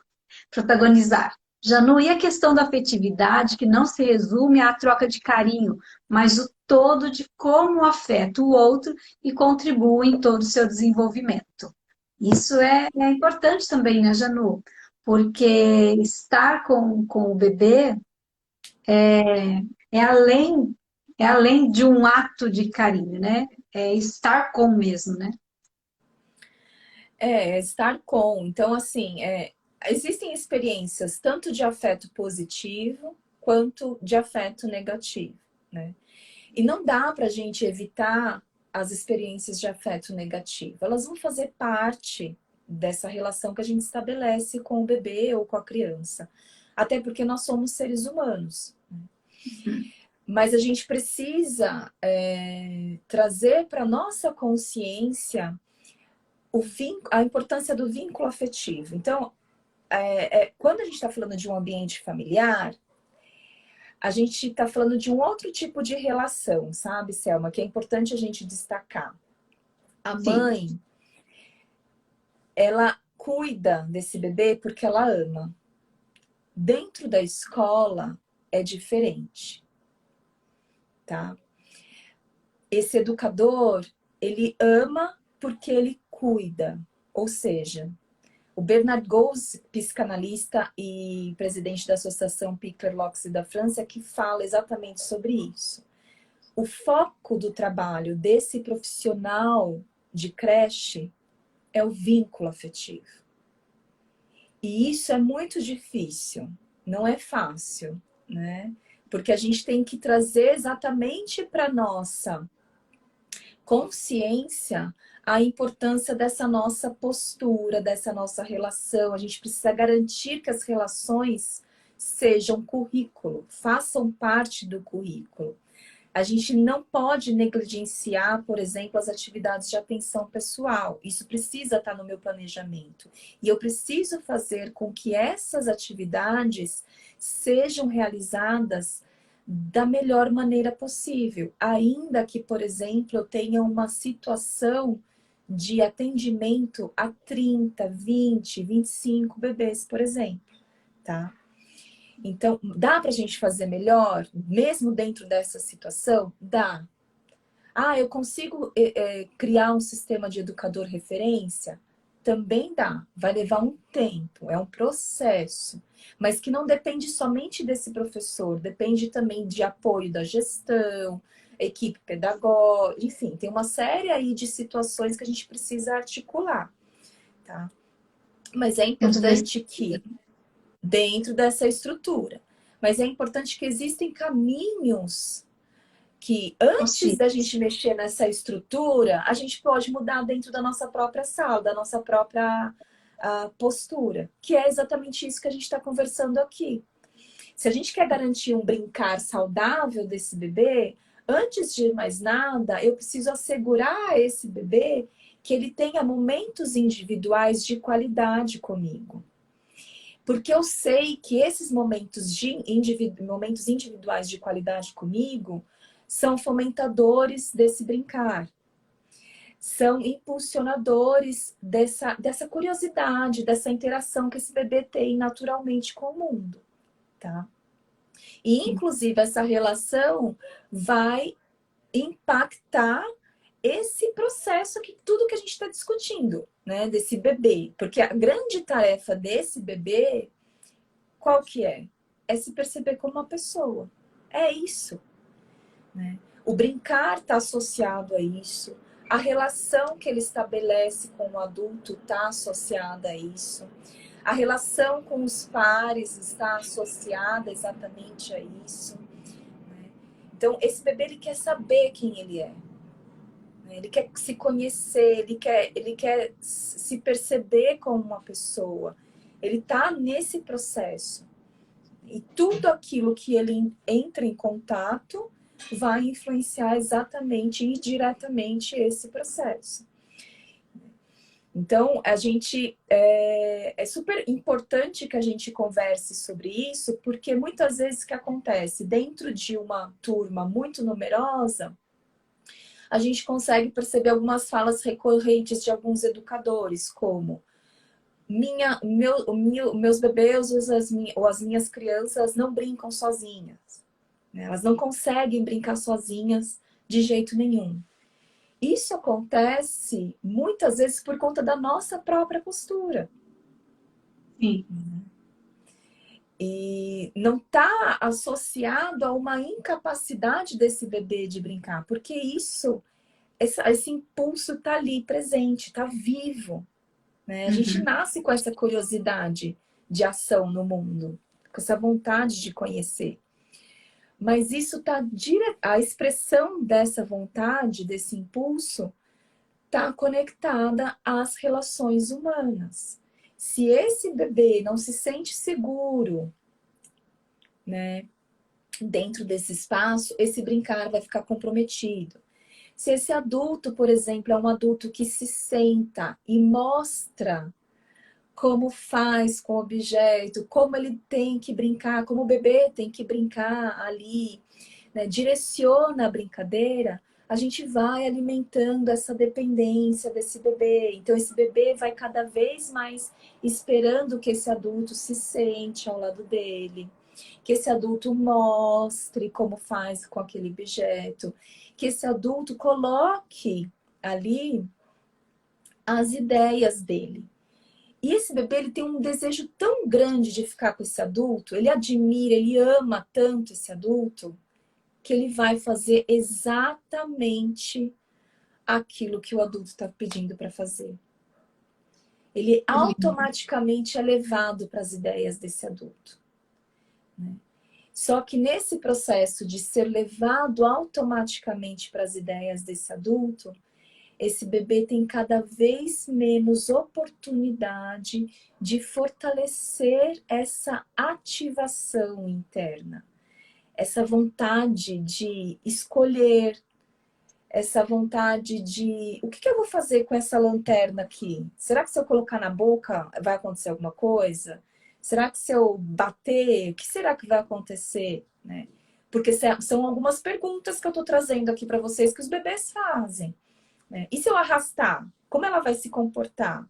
protagonizar. Janu, e a questão da afetividade, que não se resume à troca de carinho, mas o todo de como afeta o outro e contribui em todo o seu desenvolvimento. Isso é importante também, né, Janu? Porque estar com o bebê é além, é além de um ato de carinho, né? É estar com mesmo, né? estar com. Então, assim, existem experiências tanto de afeto positivo quanto de afeto negativo, né? E não dá para a gente evitar as experiências de afeto negativo. Elas vão fazer parte dessa relação que a gente estabelece com o bebê ou com a criança. Até porque nós somos seres humanos. Mas a gente precisa trazer para nossa consciência a importância do vínculo afetivo. Então, quando a gente está falando de um ambiente familiar, a gente está falando de um outro tipo de relação, sabe, Selma? Que é importante a gente destacar. A Sim, mãe, ela cuida desse bebê porque ela ama. Dentro da escola é diferente, tá? Esse educador, ele ama porque ele cuida. Ou seja, o Bernard Goes, psicanalista e presidente da Associação Pickler-Locke da França, que fala exatamente sobre isso. O foco do trabalho desse profissional de creche é o vínculo afetivo. E isso é muito difícil, não é fácil, né? Porque a gente tem que trazer exatamente para nossa consciência a importância dessa nossa postura, dessa nossa relação. A gente precisa garantir que as relações sejam currículo, façam parte do currículo. A gente não pode negligenciar, por exemplo, as atividades de atenção pessoal. Isso precisa estar no meu planejamento. E eu preciso fazer com que essas atividades sejam realizadas da melhor maneira possível. Ainda que, por exemplo, eu tenha uma situação de atendimento a 30, 20, 25 bebês, por exemplo, tá? Então, dá para a gente fazer melhor, mesmo dentro dessa situação? Dá. Ah, eu consigo criar um sistema de educador referência? Também dá. Vai levar um tempo, é um processo. Mas que não depende somente desse professor, depende também de apoio da gestão, equipe pedagógica, enfim, tem uma série aí de situações que a gente precisa articular, tá? Mas é dentro da importante que dentro dessa estrutura. Mas é importante que existem caminhos que antes da possíveis. gente mexer nessa estrutura, a gente pode mudar dentro da nossa própria sala, da nossa própria postura, que é exatamente isso que a gente está conversando aqui. Se a gente quer garantir um brincar saudável desse bebê, antes de mais nada, eu preciso assegurar a esse bebê que ele tenha momentos individuais de qualidade comigo. Porque eu sei que esses momentos individuais de qualidade comigo são fomentadores desse brincar, são impulsionadores dessa curiosidade, dessa interação que esse bebê tem naturalmente com o mundo, tá? E, inclusive, essa relação vai impactar esse processo que tudo que a gente está discutindo, né, desse bebê. Porque a grande tarefa desse bebê, qual que é? É se perceber como uma pessoa. É isso, né? O brincar está associado a isso. A relação que ele estabelece com o adulto está associada a isso. A relação com os pares está associada exatamente a isso, né? Então, esse bebê ele quer saber quem ele é, né? Ele quer se conhecer, ele quer se perceber como uma pessoa. Ele está nesse processo. E tudo aquilo que ele entra em contato vai influenciar exatamente e diretamente esse processo. Então, a gente é super importante que a gente converse sobre isso, porque muitas vezes o que acontece dentro de uma turma muito numerosa, a gente consegue perceber algumas falas recorrentes de alguns educadores, como meus bebês ou as minhas crianças não brincam sozinhas, né? Elas não conseguem brincar sozinhas de jeito nenhum. Isso acontece muitas vezes por conta da nossa própria postura. Sim. E não está associado a uma incapacidade desse bebê de brincar, porque esse impulso está ali presente, está vivo, né? A gente Uhum. nasce com essa curiosidade de ação no mundo, com essa vontade de conhecer. Mas isso está a expressão dessa vontade, desse impulso, está conectada às relações humanas. Se esse bebê não se sente seguro, né, dentro desse espaço, esse brincar vai ficar comprometido. Se esse adulto, por exemplo, é um adulto que se senta e mostra como faz com o objeto, como ele tem que brincar, como o bebê tem que brincar ali, né? Direciona a brincadeira, a gente vai alimentando essa dependência desse bebê. Então, esse bebê vai cada vez mais esperando que esse adulto se sente ao lado dele, que esse adulto mostre como faz com aquele objeto, que esse adulto coloque ali as ideias dele. E esse bebê, ele tem um desejo tão grande de ficar com esse adulto, ele admira, ele ama tanto esse adulto, que ele vai fazer exatamente aquilo que o adulto está pedindo para fazer. Ele automaticamente é levado para as ideias desse adulto, né? Só que nesse processo de ser levado automaticamente para as ideias desse adulto, esse bebê tem cada vez menos oportunidade de fortalecer essa ativação interna, essa vontade de escolher, essa vontade de o que eu vou fazer com essa lanterna aqui? Será que se eu colocar na boca vai acontecer alguma coisa? Será que se eu bater, o que será que vai acontecer, né? Porque são algumas perguntas que eu estou trazendo aqui para vocês que os bebês fazem, né? E se eu arrastar, como ela vai se comportar?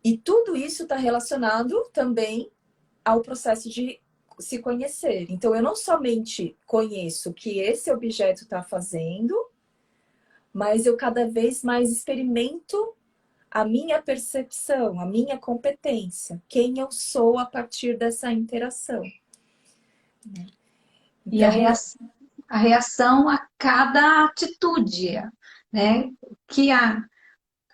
E tudo isso está relacionado também ao processo de se conhecer. Então, eu não somente conheço o que esse objeto está fazendo, mas eu cada vez mais experimento a minha percepção, a minha competência, quem eu sou a partir dessa interação. E a reação a cada atitude, né?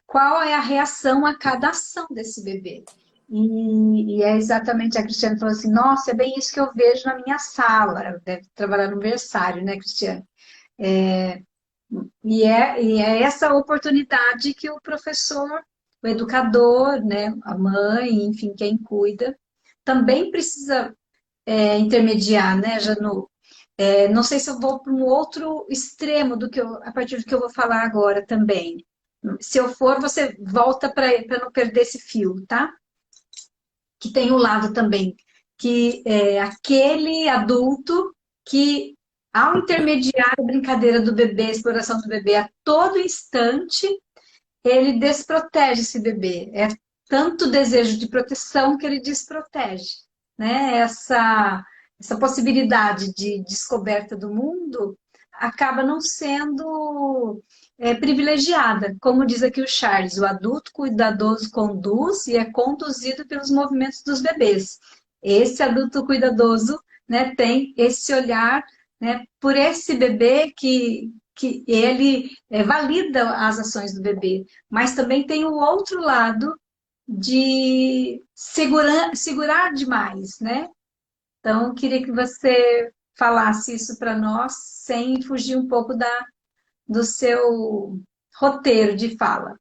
Qual é a reação a cada ação desse bebê? E é exatamente, a Cristiane falou assim, nossa, é bem isso que eu vejo na minha sala. Deve trabalhar no berçário, né, Cristiane? E é essa oportunidade que o professor, o educador, né, a mãe, enfim, quem cuida, também precisa intermediar, né, Janu? Não sei se eu vou para um outro extremo a partir do que eu vou falar agora também. Se eu for, você volta para não perder esse fio, tá? Que tem um lado também, que é aquele adulto que, ao intermediar a brincadeira do bebê, a exploração do bebê a todo instante, ele desprotege esse bebê. É tanto desejo de proteção que ele desprotege, né? Essa possibilidade de descoberta do mundo acaba não sendo privilegiada. Como diz aqui o Charles, o adulto cuidadoso conduz e é conduzido pelos movimentos dos bebês. Esse adulto cuidadoso, né, tem esse olhar, né, por esse bebê que ele valida as ações do bebê, mas também tem o outro lado de segurar demais, né? Então, eu queria que você falasse isso para nós, sem fugir um pouco do seu roteiro de fala.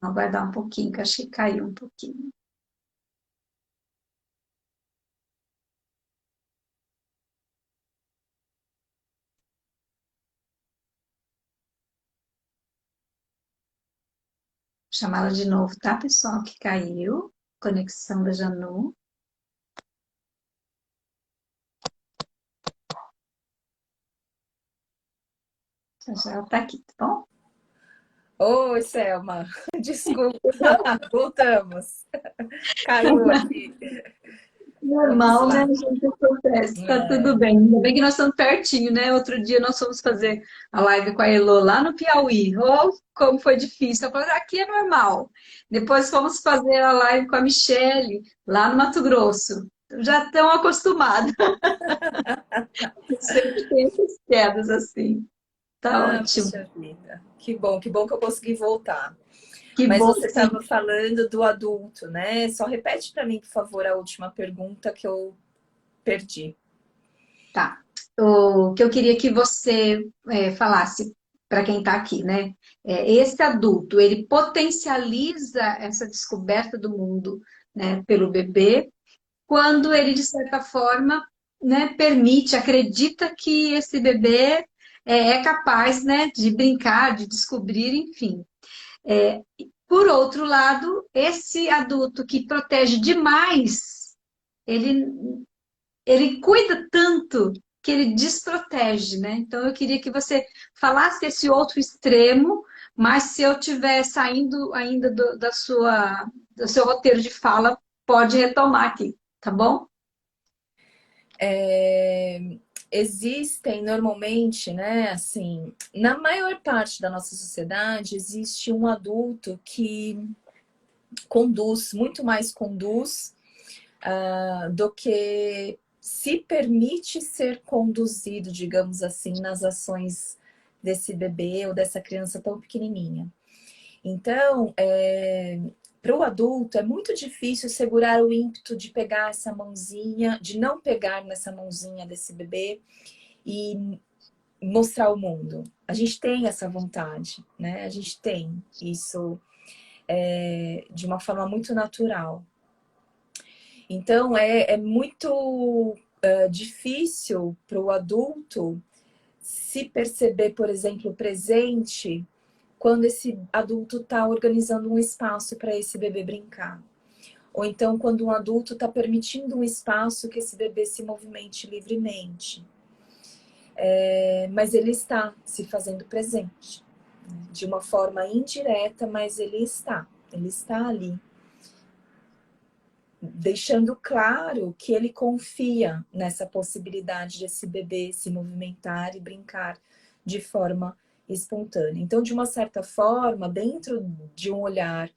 Vou aguardar um pouquinho, que eu acho que caiu um pouquinho. Vou chamá-la de novo, tá, pessoal? Que caiu. Conexão da Janu. Já ela tá aqui, tá bom? Oi, Selma. Desculpa. Voltamos. Caiu aqui. Normal, né, gente? Acontece, tá tudo bem. Ainda bem que nós estamos pertinho, né? Outro dia nós fomos fazer a live com a Elô lá no Piauí. Oh, como foi difícil. Eu falei, aqui é normal. Depois fomos fazer a live com a Michele, lá no Mato Grosso. Já estão acostumados. Sempre tem essas quedas assim. Tá ótimo. Puxa vida. Que bom que eu consegui voltar. Que Mas bom, você sim. estava falando do adulto, né? Só repete para mim, por favor, a última pergunta que eu perdi. Tá. O que eu queria que você falasse para quem está aqui, né? Esse adulto, ele potencializa essa descoberta do mundo, né, pelo bebê, quando ele, de certa forma, né, permite, acredita que esse bebê é capaz, né, de brincar, de descobrir, enfim. É, por outro lado, esse adulto que protege demais, ele, ele cuida tanto que ele desprotege, né? Então eu queria que você falasse esse outro extremo, mas se eu estiver saindo ainda do seu roteiro de fala, pode retomar aqui, tá bom? É, existem normalmente, né, assim, na maior parte da nossa sociedade, existe um adulto que conduz, muito mais conduz do que se permite ser conduzido, digamos assim, nas ações desse bebê ou dessa criança tão pequenininha. Então, para o adulto é muito difícil segurar o ímpeto de pegar essa mãozinha, de não pegar nessa mãozinha desse bebê e mostrar o mundo. A gente tem essa vontade, né? A gente tem isso de uma forma muito natural. Então, é muito difícil para o adulto se perceber, por exemplo, presente quando esse adulto está organizando um espaço para esse bebê brincar. Ou então, quando um adulto está permitindo um espaço que esse bebê se movimente livremente. Mas ele está se fazendo presente. De uma forma indireta, mas ele está ali. Deixando claro que ele confia nessa possibilidade desse bebê se movimentar e brincar de forma espontânea. Então, de uma certa forma, dentro de um olhar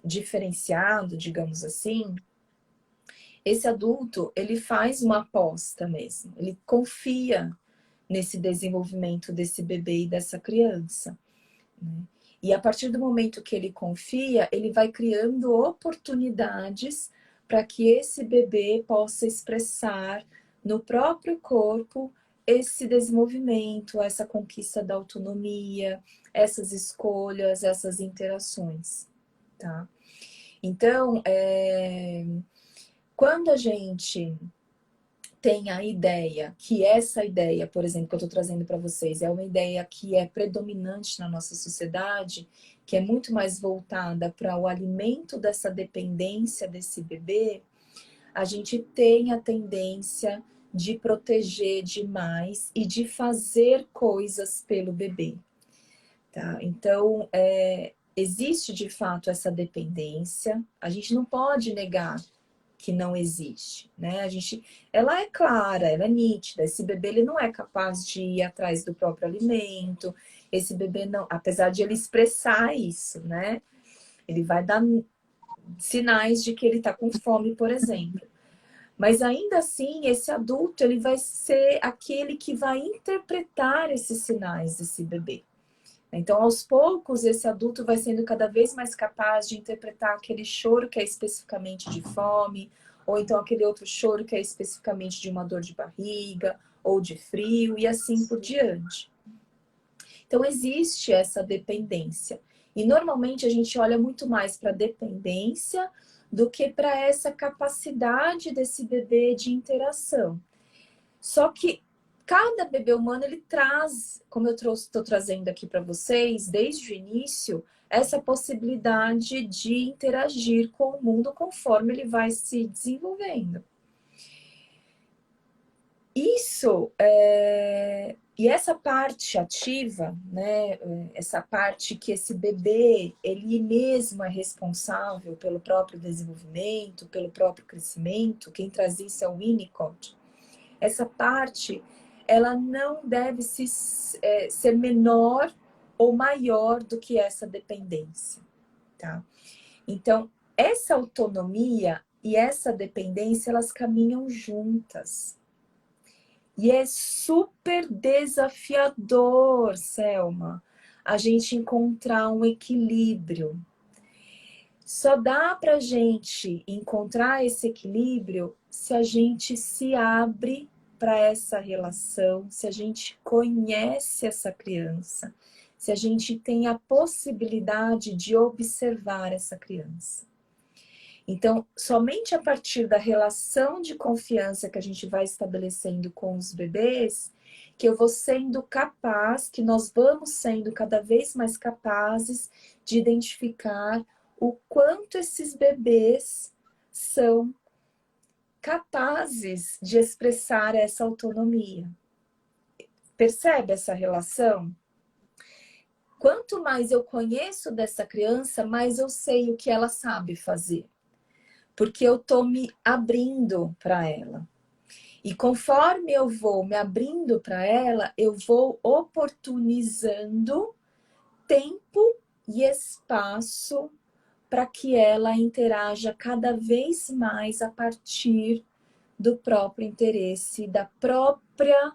diferenciado, digamos assim, esse adulto, ele faz uma aposta mesmo, ele confia nesse desenvolvimento desse bebê e dessa criança, né? E a partir do momento que ele confia, ele vai criando oportunidades para que esse bebê possa expressar no próprio corpo esse desenvolvimento, essa conquista da autonomia, essas escolhas, essas interações, tá? Então, quando a gente tem a ideia, que essa ideia, por exemplo, que eu estou trazendo para vocês, é uma ideia que é predominante na nossa sociedade, que é muito mais voltada para o alimento dessa dependência desse bebê, a gente tem a tendência de proteger demais e de fazer coisas pelo bebê, tá? Então, existe de fato essa dependência, a gente não pode negar que não existe, né? Ela é clara, ela é nítida. Esse bebê ele não é capaz de ir atrás do próprio alimento. Esse bebê não, apesar de ele expressar isso, né? Ele vai dar sinais de que ele está com fome, por exemplo. Mas ainda assim, esse adulto ele vai ser aquele que vai interpretar esses sinais desse bebê. Então, aos poucos, esse adulto vai sendo cada vez mais capaz de interpretar aquele choro que é especificamente de fome, ou então aquele outro choro que é especificamente de uma dor de barriga, ou de frio, e assim por diante. Então, existe essa dependência. E normalmente a gente olha muito mais para a dependência do que para essa capacidade desse bebê de interação. Só que cada bebê humano, ele traz, como eu estou trazendo aqui para vocês, desde o início, essa possibilidade de interagir com o mundo conforme ele vai se desenvolvendo. E essa parte ativa, né, essa parte que esse bebê, ele mesmo é responsável pelo próprio desenvolvimento, pelo próprio crescimento, quem traz isso é o Winnicott. Essa parte, ela não deve ser menor ou maior do que essa dependência, tá? Então, essa autonomia e essa dependência, elas caminham juntas. E é super desafiador, Selma, a gente encontrar um equilíbrio. Só dá pra gente encontrar esse equilíbrio se a gente se abre para essa relação, se a gente conhece essa criança, se a gente tem a possibilidade de observar essa criança. Então, somente a partir da relação de confiança que a gente vai estabelecendo com os bebês, que eu vou sendo capaz, que nós vamos sendo cada vez mais capazes de identificar o quanto esses bebês são capazes de expressar essa autonomia. Percebe essa relação? Quanto mais eu conheço dessa criança, mais eu sei o que ela sabe fazer. Porque eu estou me abrindo para ela. E conforme eu vou me abrindo para ela, eu vou oportunizando tempo e espaço para que ela interaja cada vez mais a partir do próprio interesse, da própria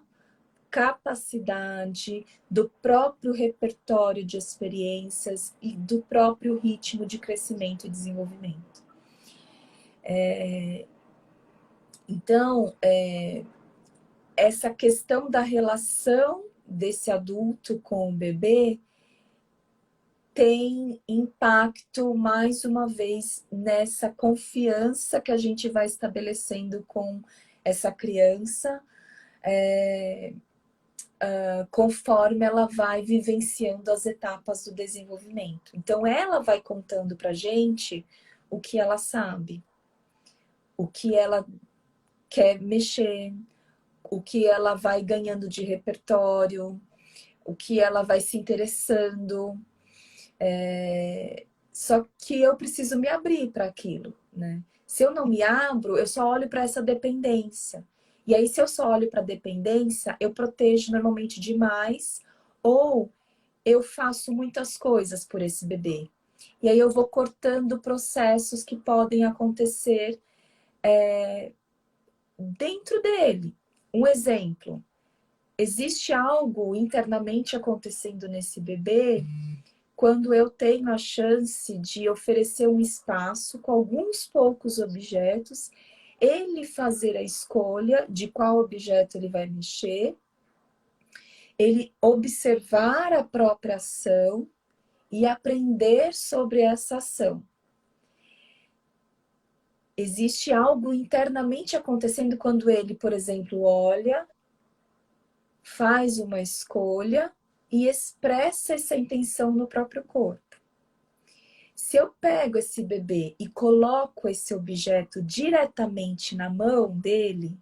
capacidade, do próprio repertório de experiências e do próprio ritmo de crescimento e desenvolvimento. Então, essa questão da relação desse adulto com o bebê tem impacto, mais uma vez, nessa confiança que a gente vai estabelecendo com essa criança, conforme ela vai vivenciando as etapas do desenvolvimento. Então, ela vai contando pra gente o que ela sabe, o que ela quer mexer, o que ela vai ganhando de repertório, o que ela vai se interessando. Só que eu preciso me abrir para aquilo, né? Se eu não me abro, eu só olho para essa dependência. E aí, se eu só olho para a dependência, eu protejo normalmente demais, ou eu faço muitas coisas por esse bebê. E aí eu vou cortando processos que podem acontecer dentro dele. Um exemplo, existe algo internamente acontecendo nesse bebê quando eu tenho a chance de oferecer um espaço com alguns poucos objetos, ele fazer a escolha de qual objeto ele vai mexer, ele observar a própria ação e aprender sobre essa ação. Existe algo internamente acontecendo quando ele, por exemplo, olha, faz uma escolha e expressa essa intenção no próprio corpo. Se eu pego esse bebê e coloco esse objeto diretamente na mão dele,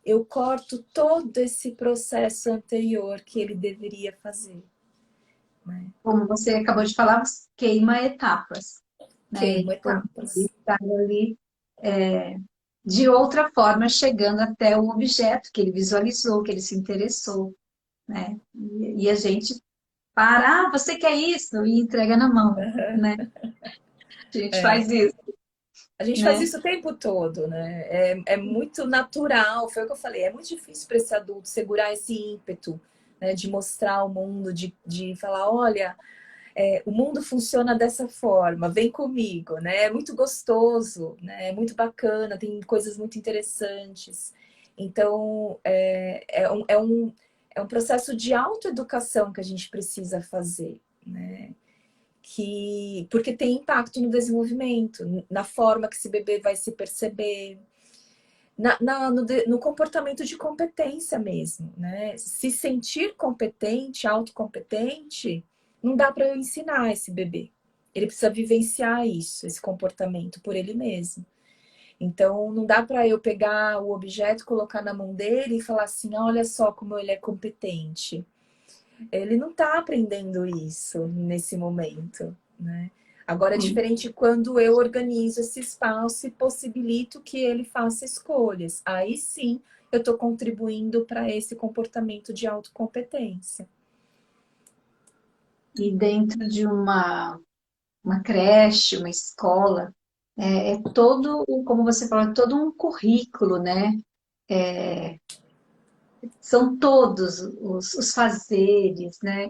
eu corto todo esse processo anterior que ele deveria fazer. Né? Como você acabou de falar, queima etapas. Né? Queima Ele etapas. está ali de outra forma, chegando até o objeto que ele visualizou, que ele se interessou. Né? E a gente para, você quer isso? E entrega na mão. Né? A gente faz isso. A gente faz isso o tempo todo, né? É muito natural, foi o que eu falei, é muito difícil para esse adulto segurar esse ímpeto, né, de mostrar ao mundo, de falar, olha, o mundo funciona dessa forma, vem comigo, né? É muito gostoso, né? É muito bacana, tem coisas muito interessantes. Então, é um processo de autoeducação que a gente precisa fazer, né? Porque tem impacto no desenvolvimento, na forma que esse bebê vai se perceber, no comportamento de competência mesmo, né? Se sentir competente, autocompetente, não dá para eu ensinar esse bebê. Ele precisa vivenciar isso, esse comportamento por ele mesmo. Então, não dá para eu pegar o objeto, colocar na mão dele e falar assim, olha só como ele é competente. Ele não está aprendendo isso nesse momento, né? Agora é diferente quando eu organizo esse espaço e possibilito que ele faça escolhas. Aí sim eu estou contribuindo para esse comportamento de autocompetência. E dentro de uma creche, uma escola, todo, como você falou, todo um currículo, né? São todos os fazeres, né?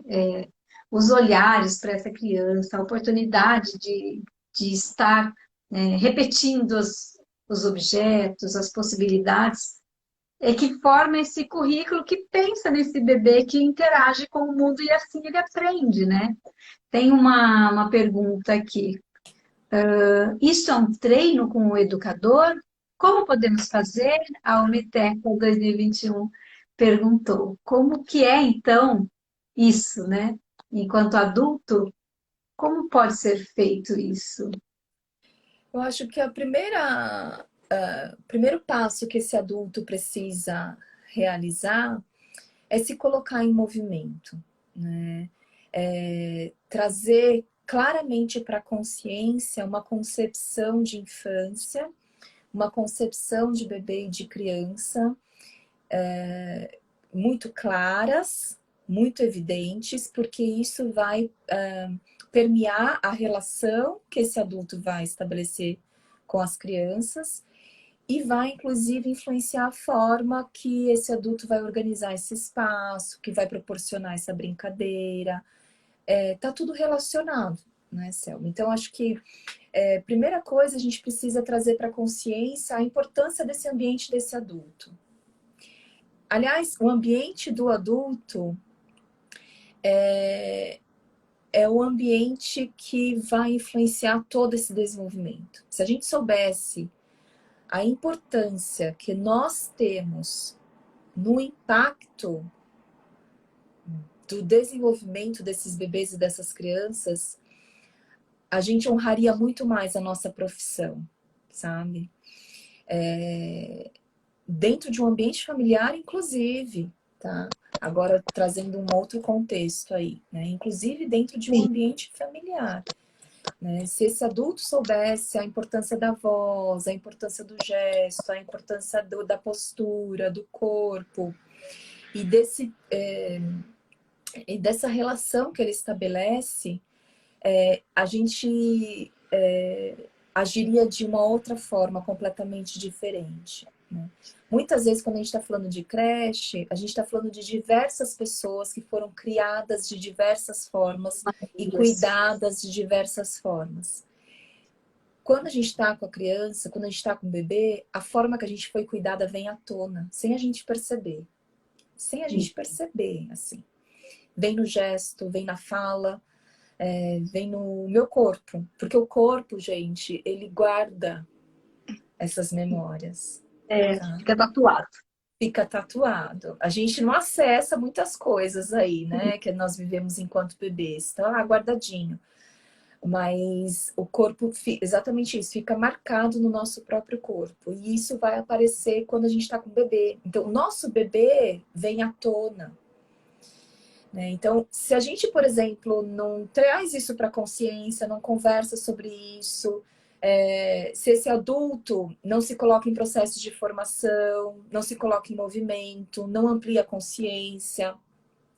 Os olhares para essa criança, a oportunidade de estar repetindo os objetos, as possibilidades, que forma esse currículo que pensa nesse bebê que interage com o mundo e assim ele aprende, né? Tem uma pergunta aqui. Isso é um treino com o educador? Como podemos fazer? A Umiteca 2021 perguntou. Como que é, então, isso, né? Enquanto adulto, como pode ser feito isso? Eu acho que o primeiro passo que esse adulto precisa realizar é se colocar em movimento, né? Trazer claramente para a consciência uma concepção de infância, uma concepção de bebê e de criança muito claras, muito evidentes, porque isso vai permear a relação que esse adulto vai estabelecer com as crianças e vai, inclusive, influenciar a forma que esse adulto vai organizar esse espaço, que vai proporcionar essa brincadeira. Tá tudo relacionado, né, Selma? Então, acho que primeira coisa, a gente precisa trazer para a consciência a importância desse ambiente desse adulto. Aliás, o ambiente do adulto é o ambiente que vai influenciar todo esse desenvolvimento. Se a gente soubesse a importância que nós temos no impacto do desenvolvimento desses bebês e dessas crianças, a gente honraria muito mais a nossa profissão, sabe? Dentro de um ambiente familiar, inclusive, tá? Agora trazendo um outro contexto aí, né? Inclusive dentro de um ambiente familiar. Né? Se esse adulto soubesse a importância da voz, a importância do gesto, a importância da postura, do corpo e, e dessa relação que ele estabelece, a gente agiria de uma outra forma completamente diferente. Né? Muitas vezes, quando a gente está falando de creche, a gente está falando de diversas pessoas que foram criadas de diversas formas e cuidadas de diversas formas. Quando a gente está com a criança, quando a gente está com o bebê, a forma que a gente foi cuidada vem à tona, sem a gente perceber. Sem a gente perceber, assim. Vem no gesto, vem na fala, vem no meu corpo. Porque o corpo, gente, ele guarda essas memórias. Tá? Fica tatuado. Fica tatuado. A gente não acessa muitas coisas aí, né? Que nós vivemos enquanto bebês. Está lá guardadinho. Mas o corpo, exatamente isso, fica marcado no nosso próprio corpo. E isso vai aparecer quando a gente está com o bebê. Então, o nosso bebê vem à tona. Né? Então, se a gente, por exemplo, não traz isso para a consciência, não conversa sobre isso, se esse adulto não se coloca em processos de formação, não se coloca em movimento, não amplia a consciência,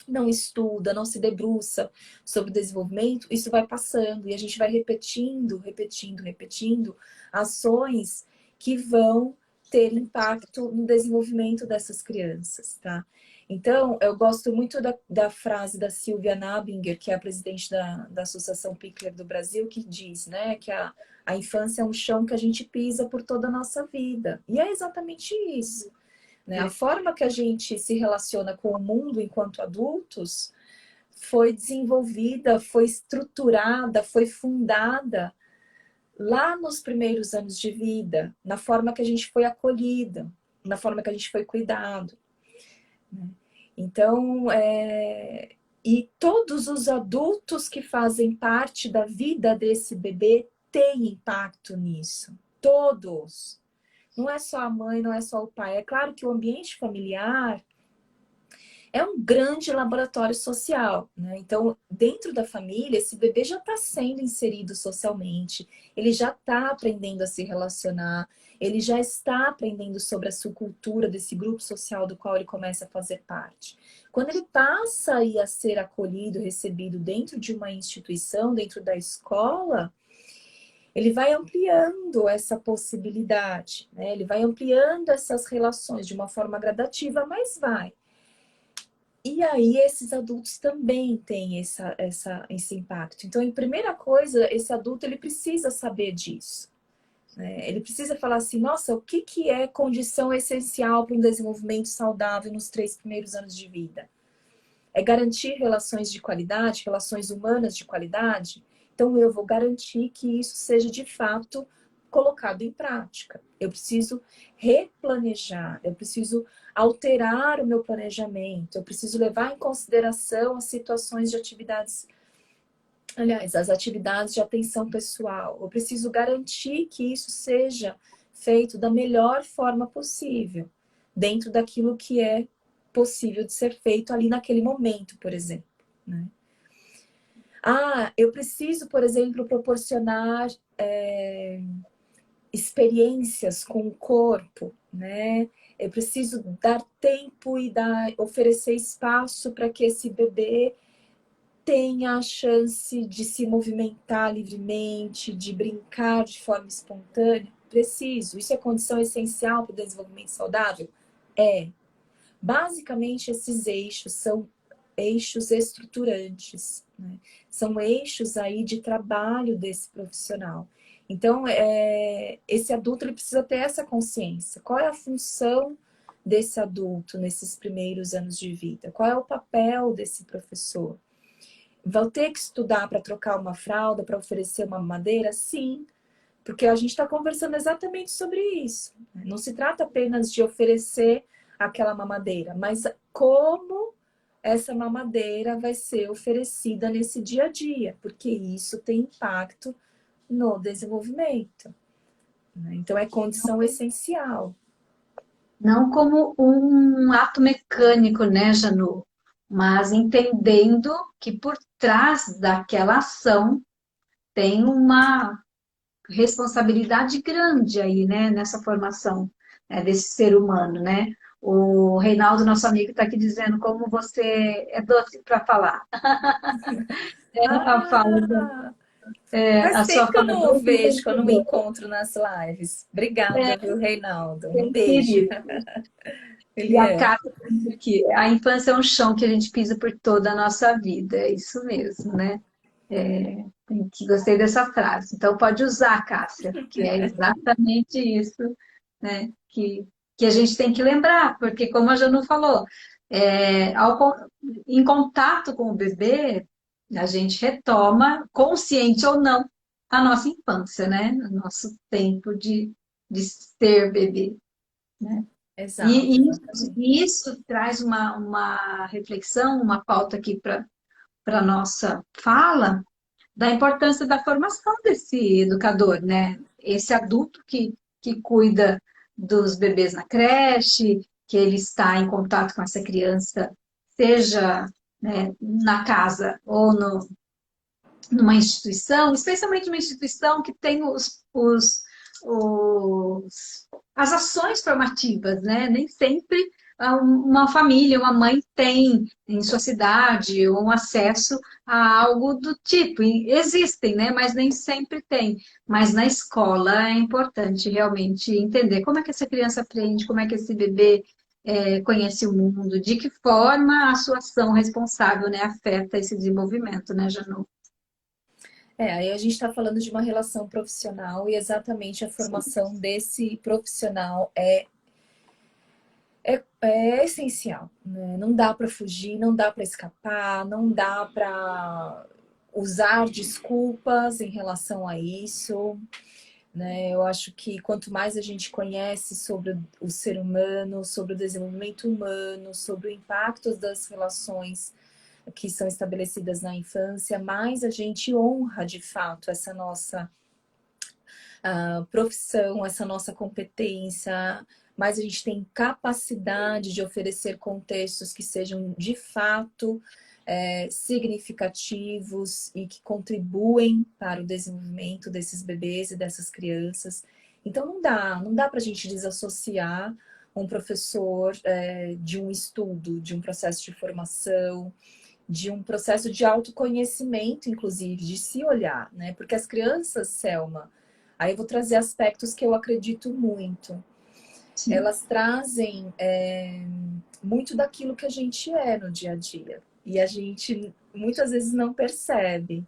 não estuda, não se debruça sobre o desenvolvimento, isso vai passando e a gente vai repetindo, repetindo, repetindo ações que vão ter impacto no desenvolvimento dessas crianças, tá? Então, eu gosto muito da frase da Silvia Nabinger, que é a presidente da Associação Pickler do Brasil, que diz, né, que a infância é um chão que a gente pisa por toda a nossa vida. E é exatamente isso. Né? A forma que a gente se relaciona com o mundo enquanto adultos foi desenvolvida, foi estruturada, foi fundada lá nos primeiros anos de vida, na forma que a gente foi acolhida, na forma que a gente foi cuidado. Né? Então, e todos os adultos que fazem parte da vida desse bebê têm impacto nisso. Todos. Não é só a mãe, não é só o pai. É claro que o ambiente familiar é um grande laboratório social, né? Então, dentro da família, esse bebê já está sendo inserido socialmente, ele já está aprendendo a se relacionar, ele já está aprendendo sobre a subcultura desse grupo social do qual ele começa a fazer parte. Quando ele passa a ser acolhido, recebido dentro de uma instituição, dentro da escola, ele vai ampliando essa possibilidade, né? Ele vai ampliando essas relações de uma forma gradativa, mas vai. E aí esses adultos também têm esse impacto. Então, em primeira coisa, esse adulto ele precisa saber disso. Né? Ele precisa falar assim, nossa, o que é condição essencial para um desenvolvimento saudável nos 3 primeiros anos de vida? É garantir relações de qualidade, relações humanas de qualidade? Então, eu vou garantir que isso seja, de fato, colocado em prática. Eu preciso replanejar, eu preciso alterar o meu planejamento, eu preciso levar em consideração as situações de atividades, aliás, as atividades de atenção pessoal. Eu preciso garantir que isso seja feito da melhor forma possível, dentro daquilo que é possível de ser feito ali naquele momento, por exemplo, né? Eu preciso, por exemplo, proporcionar experiências com o corpo, né? Eu preciso dar tempo e oferecer espaço para que esse bebê tenha a chance de se movimentar livremente, de brincar de forma espontânea. Preciso. Isso é condição essencial para o desenvolvimento saudável? É. Basicamente, esses eixos são eixos estruturantes, né? São eixos aí de trabalho desse profissional. Então, esse adulto ele precisa ter essa consciência. Qual é a função desse adulto nesses primeiros anos de vida? Qual é o papel desse professor? Vão ter que estudar para trocar uma fralda, para oferecer uma mamadeira? Sim, porque a gente está conversando exatamente sobre isso. Não se trata apenas de oferecer aquela mamadeira, mas como essa mamadeira vai ser oferecida nesse dia a dia, porque isso tem impacto no desenvolvimento, né? Então, é condição essencial. Não como um ato mecânico, né, Janu? Mas entendendo que por trás daquela ação tem uma responsabilidade grande aí, né, nessa formação, né, desse ser humano, né? O Reinaldo, nosso amigo, está aqui dizendo como você é doce para falar. A fala, Ah, a faz sua tempo que eu fala é não o doce vejo, que eu não o e encontro nas lives. Obrigada, viu, Reinaldo? Um beijo. querido. E Ele a é. Cátia disse que a infância é um chão que a gente pisa por toda a nossa vida. É isso mesmo, né? Gostei dessa frase. Então, pode usar, Cássia, que é exatamente isso, né? Que a gente tem que lembrar, porque, como a Janu falou, em contato com o bebê, a gente retoma, consciente ou não, a nossa infância, né? O nosso tempo de ser bebê, né? Exato, exatamente. E isso traz uma reflexão, uma pauta aqui para a nossa fala, da importância da formação desse educador, né? Esse adulto que cuida dos bebês na creche, que ele está em contato com essa criança, seja, né, na casa ou numa instituição, especialmente uma instituição que tem as ações formativas, né? Nem sempre uma família, uma mãe tem em sua cidade um acesso a algo do tipo. E existem, né? Mas nem sempre tem. Mas na escola é importante realmente entender como é que essa criança aprende, como é que esse bebê conhece o mundo, de que forma a sua ação responsável, né, afeta esse desenvolvimento, né, Janu? Aí a gente está falando de uma relação profissional e exatamente a formação desse profissional é essencial, né? Não dá para fugir, não dá para escapar, não dá para usar desculpas em relação a isso, né? Eu acho que quanto mais a gente conhece sobre o ser humano, sobre o desenvolvimento humano, sobre o impacto das relações que são estabelecidas na infância, mais a gente honra de fato essa nossa profissão, essa nossa competência, mais a gente tem capacidade de oferecer contextos que sejam de fato significativos e que contribuem para o desenvolvimento desses bebês e dessas crianças. Então não dá para a gente desassociar um professor de um estudo, de um processo de formação, de um processo de autoconhecimento, inclusive, de se olhar, né? Porque as crianças, Selma, aí eu vou trazer aspectos que eu acredito muito. Sim. Elas trazem muito daquilo que a gente é no dia a dia. E a gente muitas vezes não percebe.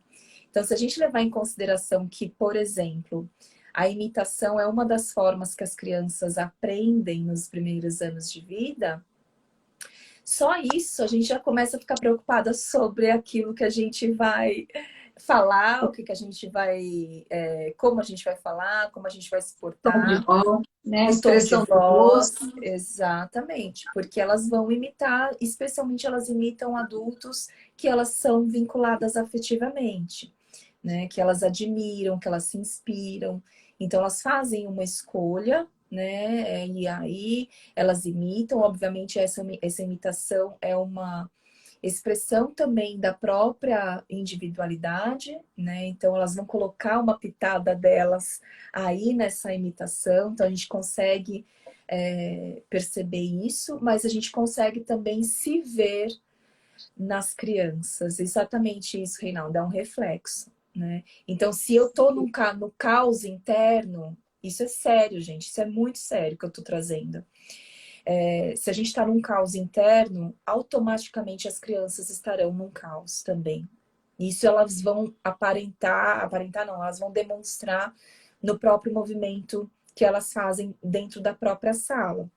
Então, se a gente levar em consideração que, por exemplo, a imitação é uma das formas que as crianças aprendem nos primeiros anos de vida, só isso a gente já começa a ficar preocupada sobre aquilo que a gente vai falar o que que a gente vai, como a gente vai falar, como a gente vai se Tom de portar, voz, né? A o tom de expressão do voz, rosto. exatamente, porque elas vão imitar, especialmente elas imitam adultos que elas são vinculadas afetivamente, né? Que elas admiram, que elas se inspiram. Então elas fazem uma escolha, né? E aí elas imitam, obviamente essa imitação é uma expressão também da própria individualidade, né? Então elas vão colocar uma pitada delas aí nessa imitação, então a gente consegue perceber isso, mas a gente consegue também se ver nas crianças. Exatamente isso, Reinaldo, é um reflexo, né? Então, se eu tô no caos interno, isso é sério, gente, isso é muito sério que eu tô trazendo. Se a gente está num caos interno, automaticamente as crianças estarão num caos também. Isso elas vão aparentar não, elas vão demonstrar no próprio movimento que elas fazem dentro da própria sala.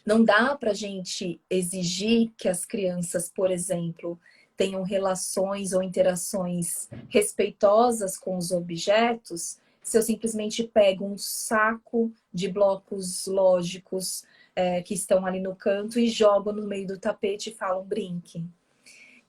Não dá para a gente exigir que as crianças, por exemplo, tenham relações ou interações respeitosas com os objetos se eu simplesmente pego um saco de blocos lógicos que estão ali no canto e jogo no meio do tapete e falo brinque.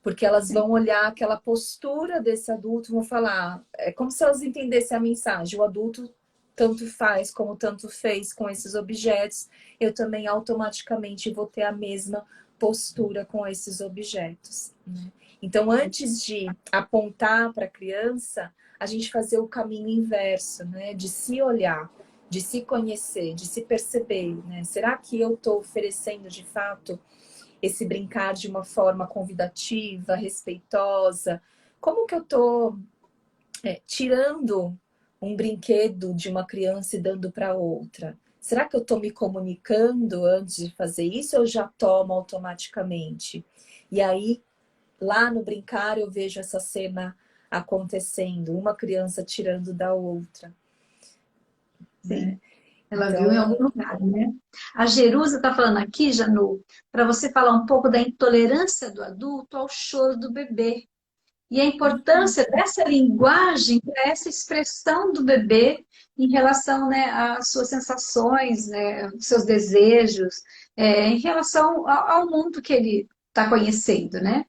Porque elas vão olhar aquela postura desse adulto, vão falar, é como se elas entendessem a mensagem. O adulto tanto faz como tanto fez com esses objetos, eu também automaticamente vou ter a mesma postura com esses objetos, né? Então, antes de apontar para a criança, a gente fazer o caminho inverso, né? De se olhar, de se conhecer, de se perceber, né? Será que eu estou oferecendo de fato esse brincar de uma forma convidativa, respeitosa? Como que eu estou tirando um brinquedo de uma criança e dando para outra? Será que eu estou me comunicando antes de fazer isso ou eu já tomo automaticamente? E aí, lá no brincar, eu vejo essa cena acontecendo, uma criança tirando da outra, né? Sim, ela viu em Então, algum lugar, né? A Jerusa está falando aqui, Janu, para você falar um pouco da intolerância do adulto ao choro do bebê. E a importância dessa linguagem para essa expressão do bebê em relação, né, às suas sensações, né, seus desejos, em relação ao mundo que ele está conhecendo, né?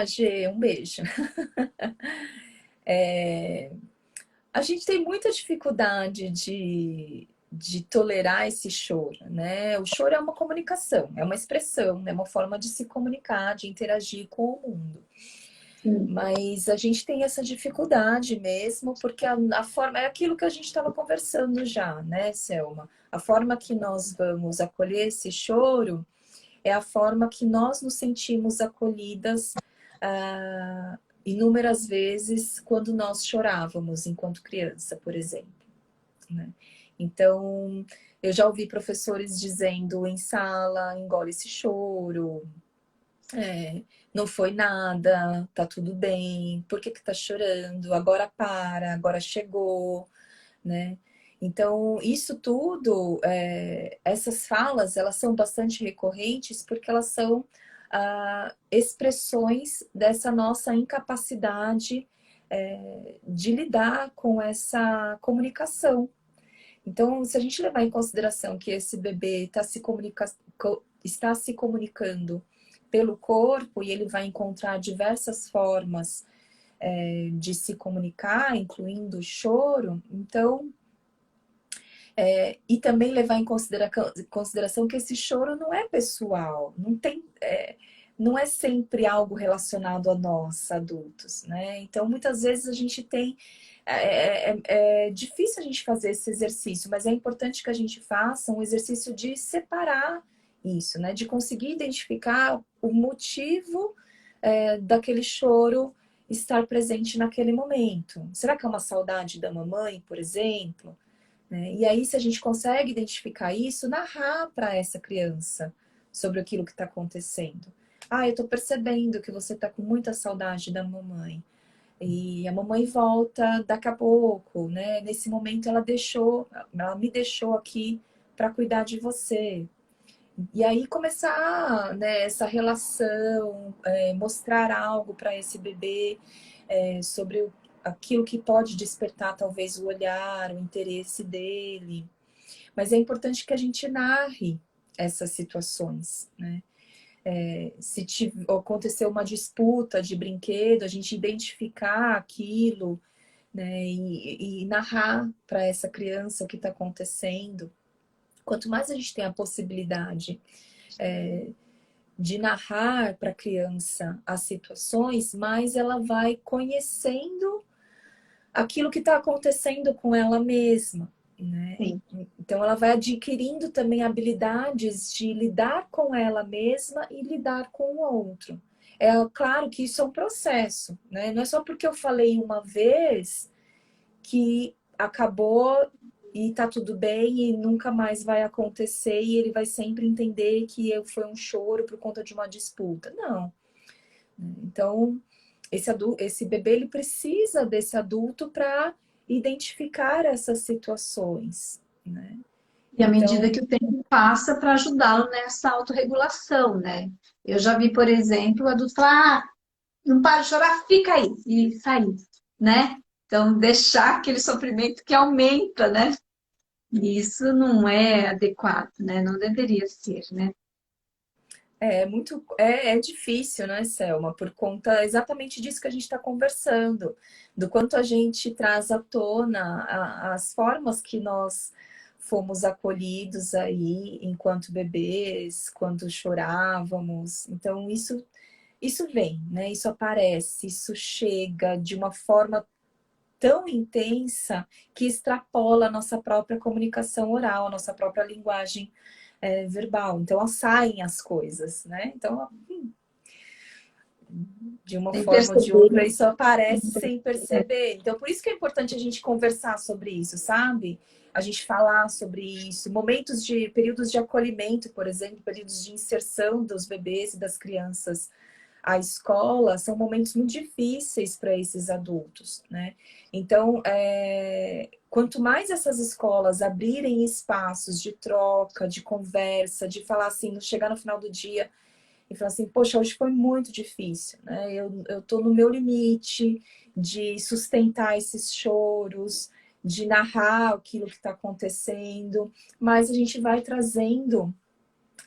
Gê, um beijo. A gente tem muita dificuldade de tolerar esse choro, né? O choro é uma comunicação, é uma expressão, é uma forma de se comunicar, de interagir com o mundo. Sim. Mas a gente tem essa dificuldade mesmo, porque a forma é aquilo que a gente estava conversando já, né, Selma? A forma que nós vamos acolher esse choro é a forma que nós nos sentimos acolhidas inúmeras vezes quando nós chorávamos enquanto criança, por exemplo, né? Então, eu já ouvi professores dizendo em sala, engole esse choro, não foi nada, tá tudo bem, por que que tá chorando? Agora para, agora chegou, né? Então, isso tudo, essas falas, elas são bastante recorrentes porque elas são expressões dessa nossa incapacidade de lidar com essa comunicação. Então, se a gente levar em consideração que esse bebê está se comunicando pelo corpo e ele vai encontrar diversas formas de se comunicar, incluindo o choro, então e também levar em consideração que esse choro não é pessoal, não é sempre algo relacionado a nós, adultos, né? Então, muitas vezes a gente tem. É difícil a gente fazer esse exercício, mas é importante que a gente faça um exercício de separar isso, né? De conseguir identificar o motivo daquele choro estar presente naquele momento. Será que é uma saudade da mamãe, por exemplo? Né? E aí, se a gente consegue identificar isso, narrar para essa criança sobre aquilo que está acontecendo. Eu estou percebendo que você está com muita saudade da mamãe. E a mamãe volta daqui a pouco, né? Nesse momento ela me deixou aqui para cuidar de você. E aí começar, né, essa relação, mostrar algo para esse bebê sobre aquilo que pode despertar talvez o olhar, o interesse dele. Mas é importante que a gente narre essas situações, né? Se acontecer uma disputa de brinquedo, a gente identificar aquilo, né? E narrar para essa criança o que está acontecendo. Quanto mais a gente tem a possibilidade de narrar para a criança as situações, mais ela vai conhecendo aquilo que está acontecendo com ela mesma, né? Sim. Então ela vai adquirindo também habilidades de lidar com ela mesma e lidar com o outro. É claro que isso é um processo, né? Não é só porque eu falei uma vez que acabou e tá tudo bem e nunca mais vai acontecer e ele vai sempre entender que foi um choro por conta de uma disputa. Não. Então, esse bebê ele precisa desse adulto para identificar essas situações, né? E à medida Então, que o tempo passa para ajudá-lo nessa autorregulação, né? Eu já vi, por exemplo, o adulto falar, ah, não para de chorar, fica aí, e sair, né? Então, deixar aquele sofrimento que aumenta, né? E isso não é adequado, né? Não deveria ser, né? é difícil, né, Selma? Por conta exatamente disso que a gente está conversando, do quanto a gente traz à tona as formas que nós fomos acolhidos aí enquanto bebês, quando chorávamos. Então, isso vem, né? Isso aparece, isso chega de uma forma tão intensa que extrapola a nossa própria comunicação oral, a nossa própria linguagem verbal. Então, saem as coisas, né? Então, de uma Sem forma ou de perceber, outra, isso aparece sem perceber. Então, por isso que é importante a gente conversar sobre isso, sabe? A gente falar sobre isso. Períodos de acolhimento, por exemplo, períodos de inserção dos bebês e das crianças à escola, são momentos muito difíceis para esses adultos, né? Então, quanto mais essas escolas abrirem espaços de troca, de conversa, de falar assim, chegar no final do dia e falar assim, poxa, hoje foi muito difícil, né? Eu tô no meu limite de sustentar esses choros, de narrar aquilo que está acontecendo, mas a gente vai trazendo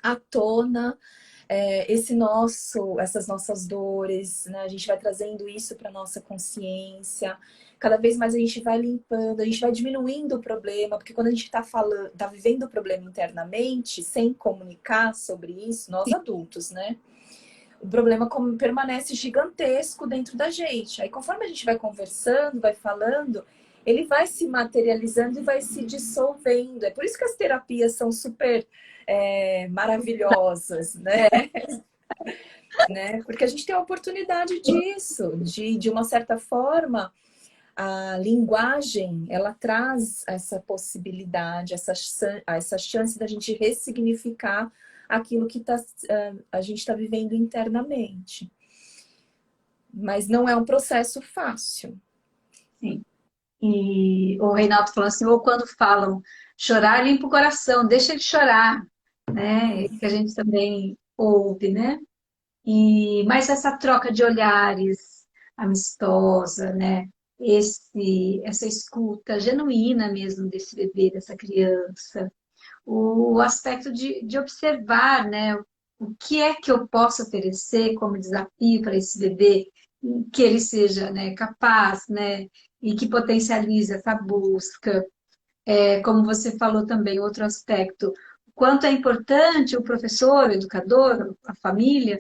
à tona essas nossas dores, né? A gente vai trazendo isso para nossa consciência. Cada vez mais a gente vai limpando, a gente vai diminuindo o problema, porque quando a gente está falando, está vivendo o problema internamente, sem comunicar sobre isso, nós adultos, né? O problema permanece gigantesco dentro da gente. Aí, conforme a gente vai conversando, vai falando, ele vai se materializando e vai se dissolvendo. É por isso que as terapias são super maravilhosas, né? Porque a gente tem a oportunidade disso, de uma certa forma, a linguagem, ela traz essa possibilidade, essa chance da gente ressignificar aquilo que a gente está vivendo internamente. Mas não é um processo fácil. sim. E o Reinaldo falou assim, ou quando falam chorar, limpa o coração, deixa ele chorar, né? Que a gente também ouve, né? Mas essa troca de olhares amistosa, né? Essa escuta genuína mesmo desse bebê, dessa criança, o aspecto de observar, né? O que é que eu posso oferecer como desafio para esse bebê, que ele seja, né, capaz, né? E que potencialize essa busca. Como você falou também, outro aspecto, quanto é importante o professor, o educador, a família,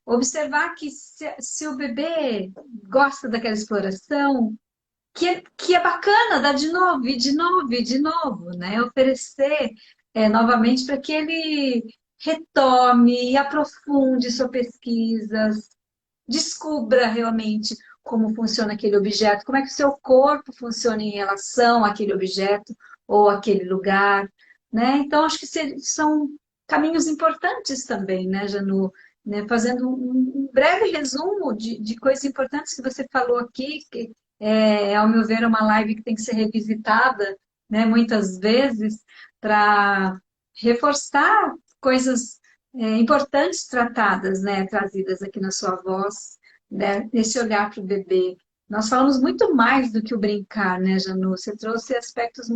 observar que se o bebê gosta daquela exploração, que é bacana, dar de novo, e de novo, e de novo, né? Oferecer novamente para que ele retome e aprofunde suas pesquisas, descubra realmente como funciona aquele objeto, como é que o seu corpo funciona em relação àquele objeto ou àquele lugar, né? Então, acho que são caminhos importantes também, né, Janu? Né? Fazendo um breve resumo de coisas importantes que você falou aqui, que ao meu ver, é uma live que tem que ser revisitada, né, muitas vezes, para reforçar coisas importantes tratadas, né, trazidas aqui na sua voz, né, esse olhar para o bebê. Nós falamos muito mais do que o brincar, né, Janu? Você trouxe aspectos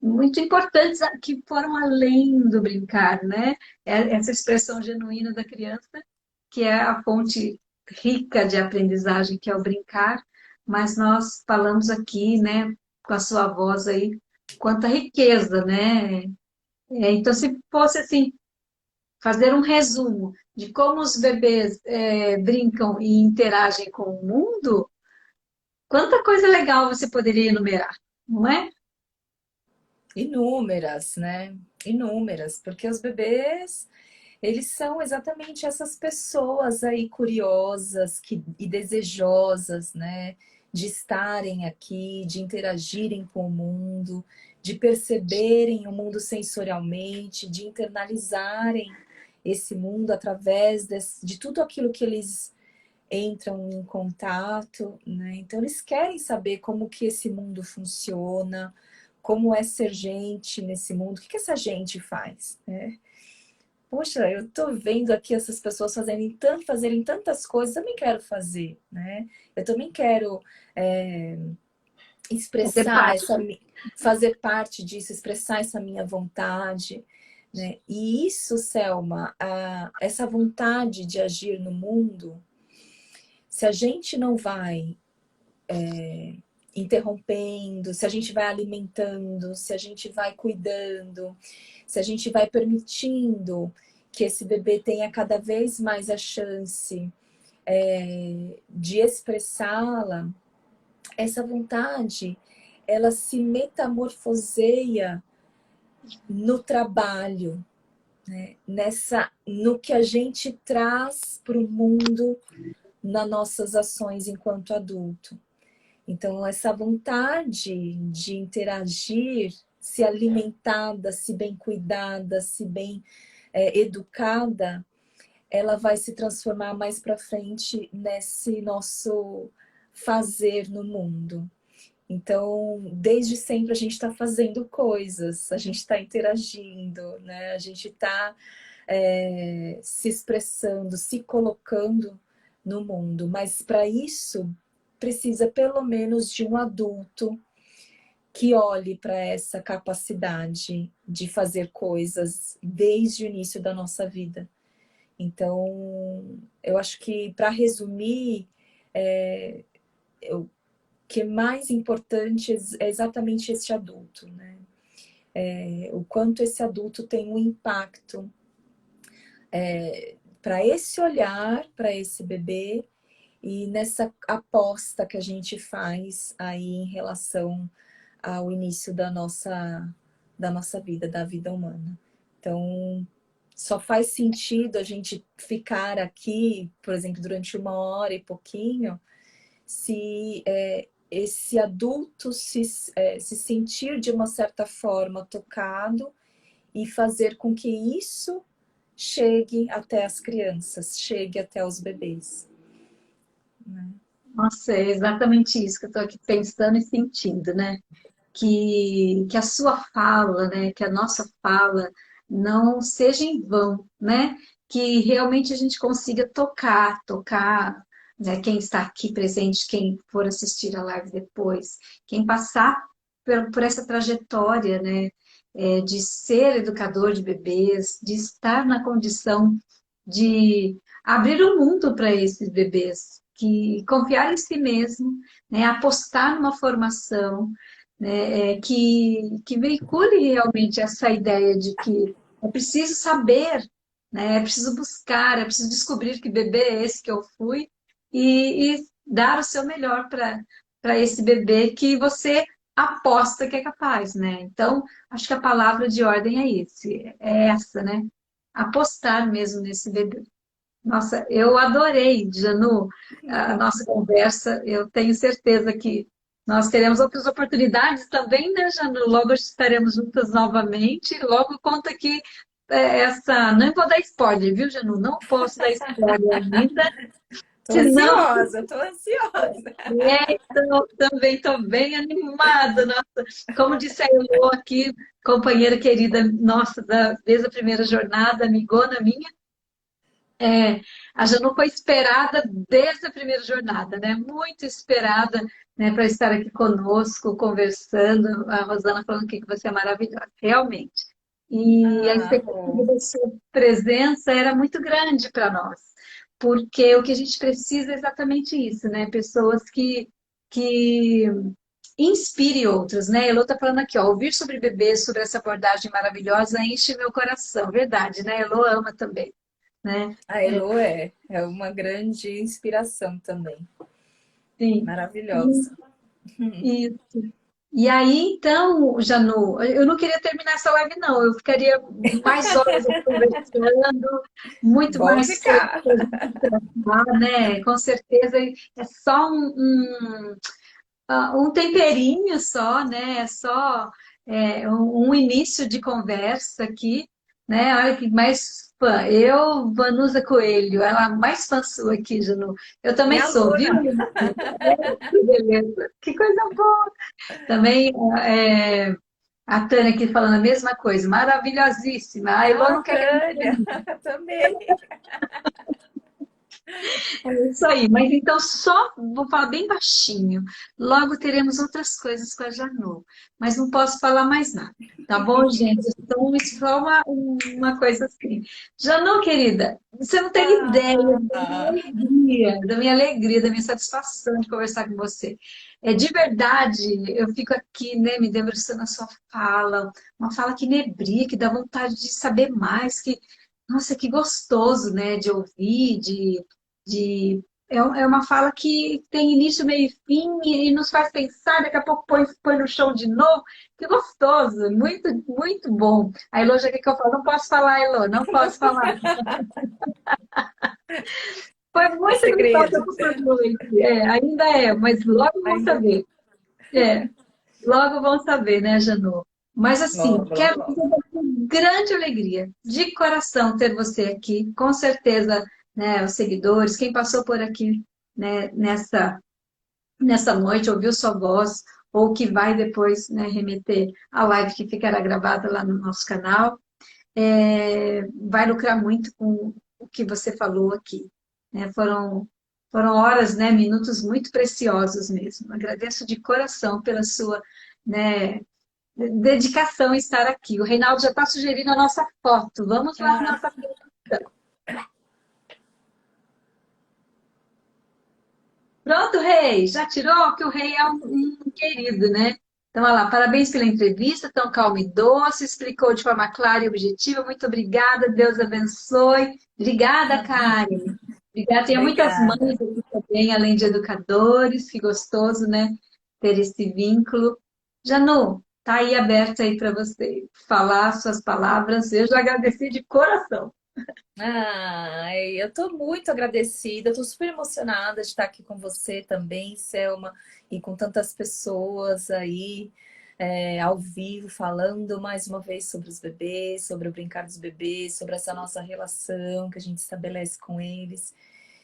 muito importantes que foram além do brincar, né? Essa expressão genuína da criança, que é a fonte rica de aprendizagem, que é o brincar, mas nós falamos aqui, né, com a sua voz aí, quanta riqueza, né? Então, se fosse assim, fazer um resumo de como os bebês brincam e interagem com o mundo, quanta coisa legal você poderia enumerar, não é? Inúmeras, né? Inúmeras, porque os bebês, eles são exatamente essas pessoas aí curiosas e desejosas, né? De estarem aqui, de interagirem com o mundo, de perceberem o mundo sensorialmente, de internalizarem esse mundo através de tudo aquilo que eles entram em contato, né? Então eles querem saber como que esse mundo funciona, como é ser gente nesse mundo, o que que essa gente faz, né? Poxa, eu tô vendo aqui essas pessoas fazerem tantas coisas, eu também quero fazer, né? Eu também quero Fazer expressar parte. fazer parte disso, expressar essa minha vontade, né? E isso, Selma, essa vontade de agir no mundo, se a gente não vai interrompendo, se a gente vai alimentando, se a gente vai cuidando, se a gente vai permitindo que esse bebê tenha cada vez mais a chance de expressá-la, essa vontade, ela se metamorfoseia no trabalho, né? No que a gente traz para o mundo nas nossas ações enquanto adulto. Então, essa vontade de interagir, se alimentada, se bem cuidada, se bem educada, ela vai se transformar mais para frente nesse nosso fazer no mundo. Então, desde sempre a gente está fazendo coisas, a gente está interagindo, né? A gente está se expressando, se colocando no mundo. Mas para isso precisa pelo menos de um adulto que olhe para essa capacidade de fazer coisas desde o início da nossa vida. Então, eu acho que, para resumir, o que é mais importante é exatamente esse adulto, né? O quanto esse adulto tem um impacto para esse olhar, para esse bebê, e nessa aposta que a gente faz aí em relação ao início da nossa vida, da vida humana. Então, só faz sentido a gente ficar aqui, por exemplo, durante 1 hora e pouquinho, se esse adulto se sentir de uma certa forma tocado e fazer com que isso chegue até as crianças, chegue até os bebês. Nossa, é exatamente isso que eu estou aqui pensando e sentindo, né? Que a sua fala, né? Que a nossa fala não seja em vão, né? Que realmente a gente consiga tocar, né? Quem está aqui presente, quem for assistir a live depois, quem passar por essa trajetória, né? De ser educador de bebês, de estar na condição de abrir o mundo para esses bebês, que confiar em si mesmo, né, apostar numa formação, né, que veicule realmente essa ideia de que é preciso saber, né, é preciso buscar, é preciso descobrir que bebê é esse que eu fui e dar o seu melhor para esse bebê que você aposta que é capaz, né? Então, acho que a palavra de ordem é essa, né? Apostar mesmo nesse bebê. Nossa, eu adorei, Janu, a nossa conversa. Eu tenho certeza que nós teremos outras oportunidades também, né, Janu? Logo estaremos juntas novamente. Logo conta que essa. Não vou dar spoiler, viu, Janu? Não posso dar spoiler ainda, Tô senão. ansiosa, tô ansiosa. Então, também estou bem animada. Nossa, como disse a Elô aqui, companheira querida nossa, desde a primeira jornada, amigona minha. A Janu foi esperada desde a primeira jornada, né? Muito esperada, né, para estar aqui conosco, conversando. A Rosana falando que você é maravilhosa, realmente. E a Ah, expectativa Rô. da sua presença era muito grande para nós, porque o que a gente precisa é exatamente isso, né? Pessoas que inspire outros, né? Elô está falando aqui, ó, ouvir sobre bebês, sobre essa abordagem maravilhosa, enche meu coração, verdade, né? Elô ama também, né? A Elo é uma grande inspiração também. Sim. Maravilhosa. Isso. E aí, então, Janu, eu não queria terminar essa live, não. Eu ficaria mais horas aqui conversando, muito Vamos mais coisas ficar. para a gente tratar, né? Com certeza é só um temperinho só, né? É só um início de conversa aqui, né? Olha que mais fã. Eu, Vanusa Coelho, ela mais fã sua aqui, Janu. Eu também Minha sou, viu? aluna. Que beleza, que coisa boa. Também a Tânia aqui falando a mesma coisa, maravilhosíssima. A Elô Ah, não quer que a gente Tânia, também. É isso aí, mas então só vou falar bem baixinho. Logo teremos outras coisas com a Janu, mas não posso falar mais nada, tá bom, gente? Então, isso foi uma coisa assim. Janu, querida, você não tem ideia Ah, da minha alegria, da minha satisfação de conversar com você. De verdade, eu fico aqui, né, me debruçando na sua fala, uma fala que inebria, que dá vontade de saber mais, nossa, que gostoso, né, de ouvir, é uma fala que tem início, meio e fim e nos faz pensar, daqui a pouco põe no chão de novo. Que gostoso, muito, muito bom. A Elô já quer que eu fale, não posso falar, Elô, não posso falar. Foi é muito gostoso segredo. essa noite. Ainda é, mas logo vão Ainda é. saber. É, logo vão saber, né, Janu? Mas assim, Logo, logo, quero logo. dizer com grande alegria, de coração, ter você aqui. Com certeza, né, os seguidores, quem passou por aqui, né, nessa noite, ouviu sua voz, ou que vai depois, né, remeter à live que ficará gravada lá no nosso canal, vai lucrar muito com o que você falou aqui. Né? Foram horas, né, minutos muito preciosos mesmo. Agradeço de coração pela sua, né, dedicação em estar aqui. O Reinaldo já está sugerindo a nossa foto. Vamos lá na Ah, nossa foto. Pronto, Rei, já tirou? Que o Rei é um querido, né? Então, olha lá, parabéns pela entrevista, tão calma e doce, explicou de forma clara e objetiva. Muito obrigada, Deus abençoe. Obrigada, Karen. Obrigada. Tem muitas mães obrigada. aqui também, além de educadores, que gostoso, né? Ter esse vínculo. Janu, tá aí aberto aí para você falar suas palavras. Eu já agradeci de coração. Ai, eu tô muito agradecida, eu tô super emocionada de estar aqui com você também, Selma, e com tantas pessoas aí, ao vivo, falando mais uma vez sobre os bebês, sobre o brincar dos bebês, sobre essa nossa relação que a gente estabelece com eles,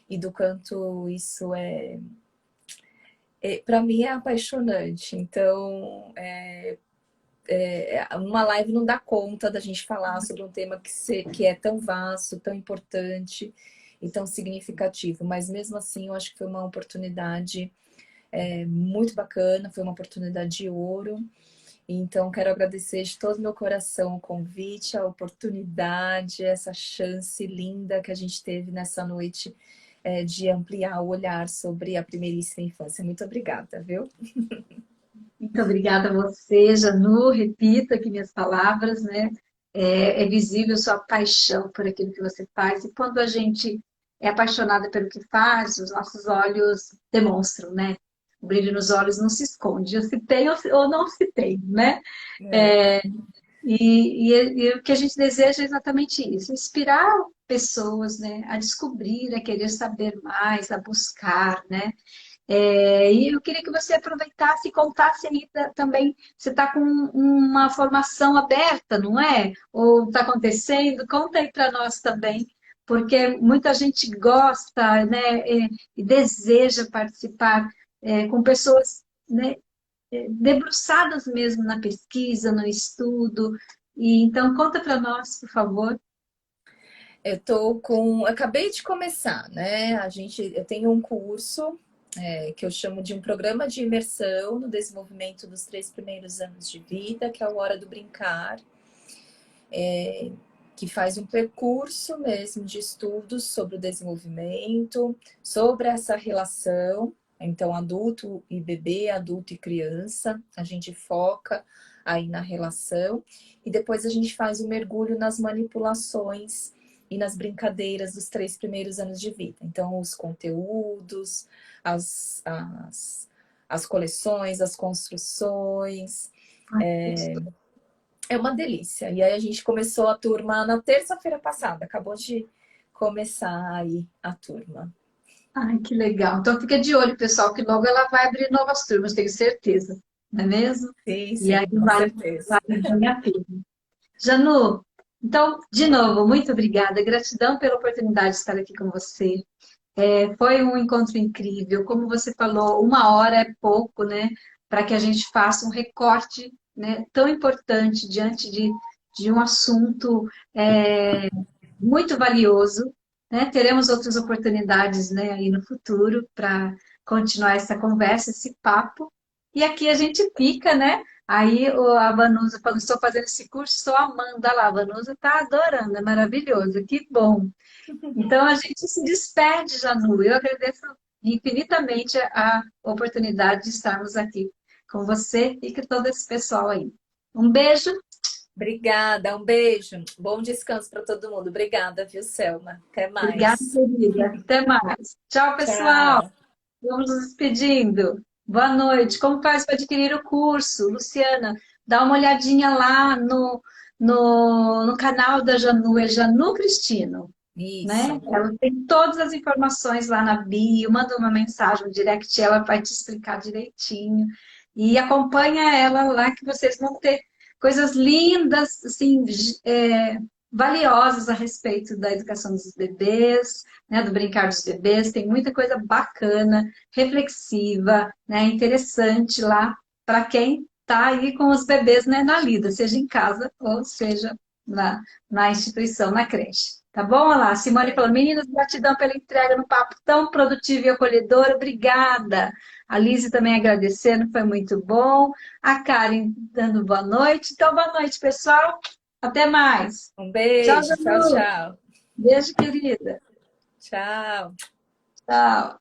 e do quanto isso para mim é apaixonante. Então, uma live não dá conta da gente falar sobre um tema que é tão vasto, tão importante e tão significativo, mas mesmo assim eu acho que foi uma oportunidade muito bacana, foi uma oportunidade de ouro. Então quero agradecer de todo o meu coração o convite, a oportunidade, essa chance linda que a gente teve nessa noite de ampliar o olhar sobre a primeiríssima infância. Muito obrigada, viu? Muito obrigada a você, Janu. Repito aqui minhas palavras, né? É visível sua paixão por aquilo que você faz. E quando a gente é apaixonada pelo que faz, os nossos olhos demonstram, né? O brilho nos olhos não se esconde. Ou se tem ou não se tem, né? É, E o que a gente deseja é exatamente isso, inspirar pessoas, né, a descobrir, a querer saber mais, a buscar, né? E eu queria que você aproveitasse e contasse aí também, você está com uma formação aberta, não é? Ou está acontecendo? Conta aí para nós também, porque muita gente gosta, né, e deseja participar com pessoas, né, debruçadas mesmo na pesquisa, no estudo. E então conta para nós, por favor. Acabei de começar, né? Eu tenho um curso que eu chamo de um programa de imersão no desenvolvimento dos 3 primeiros anos de vida, que é o Hora do Brincar, que faz um percurso mesmo de estudos sobre o desenvolvimento, sobre essa relação, então adulto e bebê, adulto e criança, a gente foca aí na relação, e depois a gente faz um mergulho nas manipulações e nas brincadeiras dos 3 primeiros anos de vida. Então, os conteúdos, as coleções, as construções. É uma delícia. E aí a gente começou a turma na terça-feira passada. Acabou de começar aí a turma. Ai, que legal. Então fica de olho, pessoal, que logo ela vai abrir novas turmas, tenho certeza. Não é mesmo? Sim, E aí sim, com certeza. vale bem a pena. Janu, então, de novo, muito obrigada. Gratidão pela oportunidade de estar aqui com você. Foi um encontro incrível. Como você falou, 1 hora é pouco, né? Para que a gente faça um recorte, né, tão importante diante de um assunto muito valioso, né? Teremos outras oportunidades, né, aí no futuro para continuar essa conversa, esse papo. E aqui a gente fica, né? Aí a Vanusa falou, estou fazendo esse curso, estou amando. Olha lá, a Vanusa está adorando, é maravilhoso, que bom. Então a gente se despede, Janu. Eu agradeço infinitamente a oportunidade de estarmos aqui com você e com todo esse pessoal aí. Um beijo. Obrigada, um beijo. Bom descanso para todo mundo. Obrigada, viu, Selma? Até Obrigada, mais. querida. Até mais. Tchau, pessoal. Tchau. Vamos nos despedindo. Boa noite. Como faz para adquirir o curso? Luciana, dá uma olhadinha lá no canal da Janu, é Janu Cristino, né? Isso. Ela tem todas as informações lá na bio, manda uma mensagem, um direct, ela vai te explicar direitinho. E acompanha ela lá que vocês vão ter coisas lindas, assim, valiosas a respeito da educação dos bebês, né, do brincar dos bebês. Tem muita coisa bacana, reflexiva, né, interessante lá para quem está aí com os bebês, né, na lida, seja em casa ou seja na instituição, na creche. Tá bom? Olha lá, a Simone falou, meninas, gratidão pela entrega no papo tão produtivo e acolhedor, obrigada. A Lise também agradecendo, foi muito bom. A Karen dando boa noite. Então, boa noite, pessoal. Até mais. Um Tchau, beijo. Tchau, Janu. tchau. Beijo, querida. Tchau. Tchau.